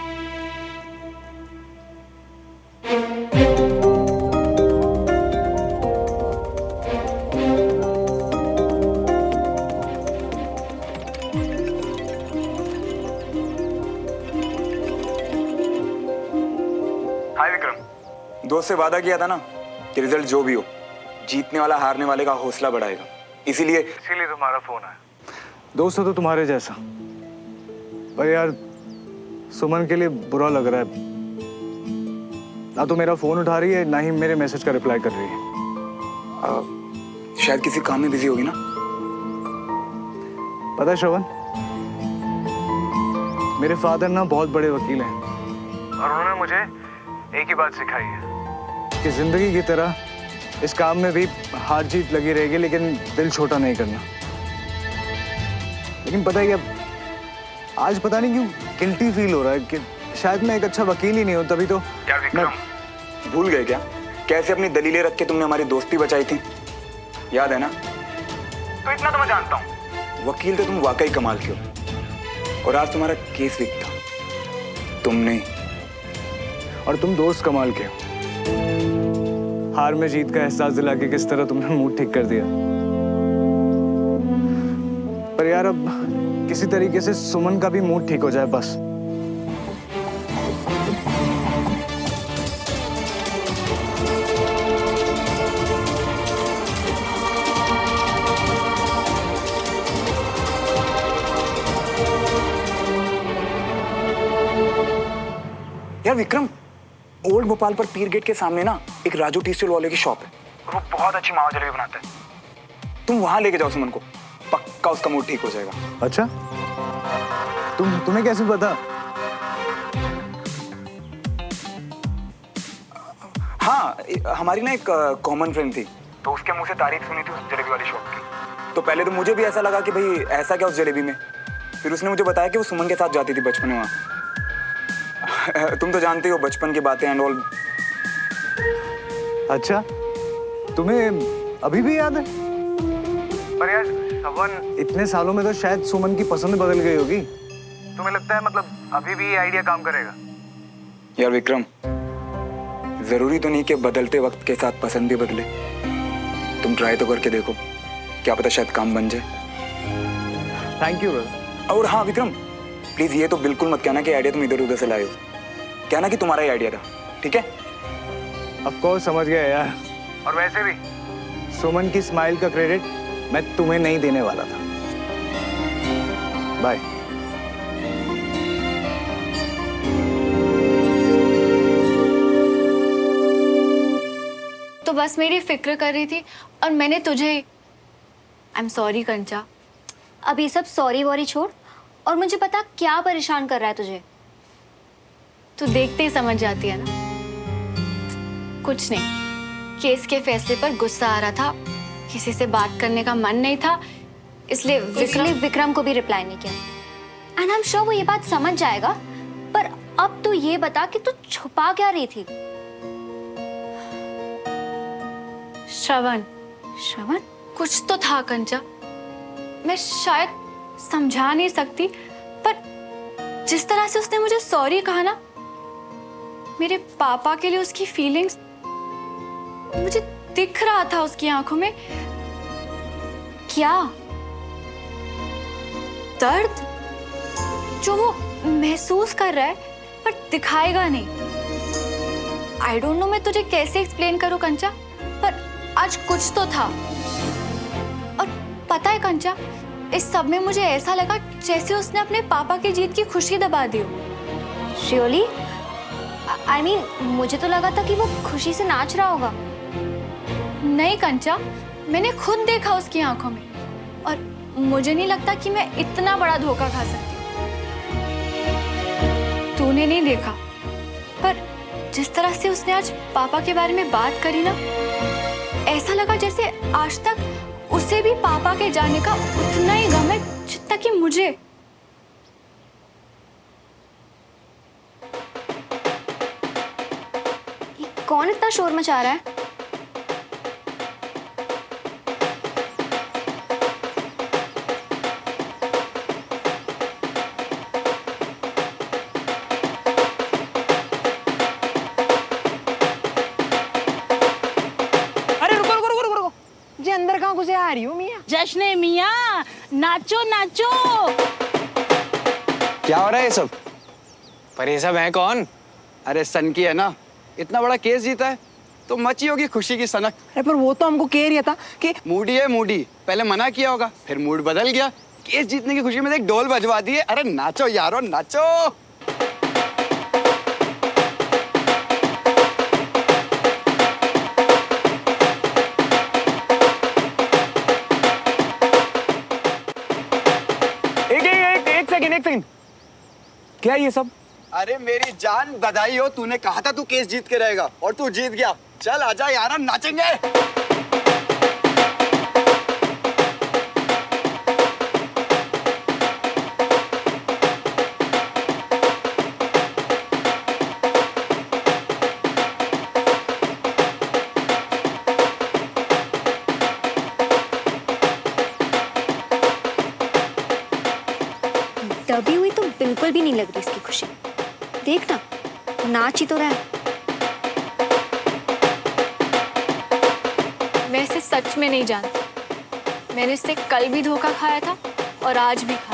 H: हाय विक्रम, दोस्त से वादा किया था ना कि रिजल्ट जो भी हो, जीतने वाला हारने वाले का हौसला बढ़ाएगा, इसीलिए तुम्हारा फोन आया।
B: दोस्त हो तो तुम्हारे जैसा, पर यार सुमन के लिए बुरा लग रहा है। ना तो मेरा फोन उठा रही है, ना ही मेरे मैसेज का रिप्लाई कर रही है।
H: शायद किसी काम में बिजी होगी ना।
B: पता है श्रवण, मेरे फादर ना बहुत बड़े वकील हैं, और उन्होंने मुझे एक ही बात सिखाई है कि जिंदगी की तरह इस काम में भी हार जीत लगी रहेगी, लेकिन दिल छोटा नहीं करना। लेकिन पता है क्या, आज पता नहीं क्यों गिल्टी फील हो रहा है कि शायद मैं एक अच्छा वकील ही नहीं हूं, तभी तो।
H: क्या विक्रम, भूल गए क्या कैसे अपनी दलीलें रख के तुमने हमारी दोस्ती बचाई थी? याद है ना? तो इतना तो मैं जानता हूँ, वकील तो तुम वाकई कमाल के हो। और आज तुम्हारा केस वीक था, तुम नहीं।
B: और तुम दोस्त कमाल के हो। हार में जीत का एहसास दिला के किस तरह तुमने मूड ठीक कर दिया। पर यार अब किसी तरीके से सुमन का भी मूड ठीक हो जाए बस।
H: यार विक्रम, ओल्ड भोपाल पर पीर गेट के सामने ना एक राजू टी स्टॉल वाले की शॉप है और वो बहुत अच्छी मावा जलेबी बनाता है। तुम वहां लेके जाओ सुमन को, पक्का उसका मूड ठीक हो जाएगा।
B: अच्छा, तुम्हें कैसे पता?
H: हाँ, हमारी ना एक कॉमन फ्रेंड थी, तो उसके मुंह से तारीफ सुनी थी उस जलेबी वाली शॉप की। तो पहले तो मुझे भी ऐसा लगा कि भाई ऐसा क्या उस जलेबी में। फिर उसने मुझे बताया कि वो सुमन के साथ जाती थी बचपन में वहाँ। तुम तो जानते हो बचपन की बातें एंड ऑल।
B: अच्छा, तुम्हें अभी भी याद है? पर यार श्रवण, इतने सालों में तो शायद सुमन की पसंद बदल गई होगी। तुम्हें लगता है मतलब अभी भी ये आइडिया काम करेगा?
H: यार विक्रम, जरूरी तो नहीं कि बदलते वक्त के साथ पसंद भी बदले। तुम ट्राई तो करके देखो, क्या पता शायद काम बन जाए।
B: Thank you brother.
H: और हाँ विक्रम, प्लीज ये तो बिल्कुल मत कहना कि आइडिया तुम इधर उधर से लाए हो। कहना कि तुम्हारा ही आइडिया था, ठीक है?
B: ऑफ कोर्स, समझ गया यार। और वैसे भी सुमन की स्माइल का क्रेडिट मैं तुम्हें नहीं देने वाला था। बाय।
D: तो बस मेरी फिक्र कर रही थी और मैंने तुझे। आई एम सॉरी कंचा।
F: अब ये सब सॉरी वॉरी छोड़ और मुझे पता क्या परेशान कर रहा है तुझे।
D: तू देखते ही समझ जाती है ना। कुछ नहीं, केस के फैसले पर गुस्सा आ रहा था, किसी से बात करने का मन नहीं था, इसलिए
F: विक्रम को भी रिप्लाई नहीं किया। एंड आई एम श्योर वो ये बात समझ जाएगा। पर अब तू ये बता कि तू छुपा क्या रही थी?
D: श्रवण कुछ तो था कंचा, मैं शायद समझा नहीं सकती, पर जिस तरह से उसने मुझे सॉरी कहा ना, मेरे पापा के लिए उसकी फीलिंग्स मुझे दिख रहा था उसकी आंखों में। क्या दर्द जो वो महसूस कर रहा है पर दिखाएगा नहीं। आई डोंट नो मैं तुझे कैसे एक्सप्लेन करूं कंचा, पर आज कुछ तो था। और पता है कंचा, इस सब में मुझे ऐसा लगा जैसे उसने अपने पापा की जीत की खुशी दबा दी हो।
F: श्योरली? आई मीन मुझे तो लगा था कि वो खुशी से नाच रहा होगा।
D: नहीं कंचा, मैंने खुद देखा उसकी आंखों में, और मुझे नहीं लगता कि मैं इतना बड़ा धोखा खा सकती। तूने नहीं देखा, पर जिस तरह से उसने आज पापा के बारे में बात करी ना, ऐसा लगा जैसे आज तक उसे भी पापा के जाने का उतना ही गम है जितना कि मुझे।
F: कौन इतना शोर मचा रहा है?
Q: अरे रुको रुको रुको रुको, जी अंदर कहाँ घुसे आ रही हो मियाँ?
P: जश्न मियाँ, नाचो नाचो।
R: क्या हो रहा है ये सब? पर ये सब है कौन? अरे सन की है ना, इतना बड़ा केस जीता है तो मची होगी खुशी की सनक।
Q: अरे पर वो तो हमको कह रहा था कि
R: मूडी है मूडी, पहले मना किया होगा फिर मूड बदल गया, केस जीतने की खुशी में एक ढोल बजवा दिए। अरे नाचो यारो नाचो।
H: एक सेकंड, क्या ये सब?
R: अरे मेरी जान बधाई हो, तूने कहा था तू केस जीत के रहेगा और तू जीत गया। चल आजा यार, नाचेंगे।
F: दबी हुई तो बिल्कुल भी नहीं लग रही इसकी खुशी। देख ना, नाच ही तो रहा है।
C: मैं इसे सच में नहीं जानती। मैंने इससे कल भी धोखा खाया था और आज भी खाया।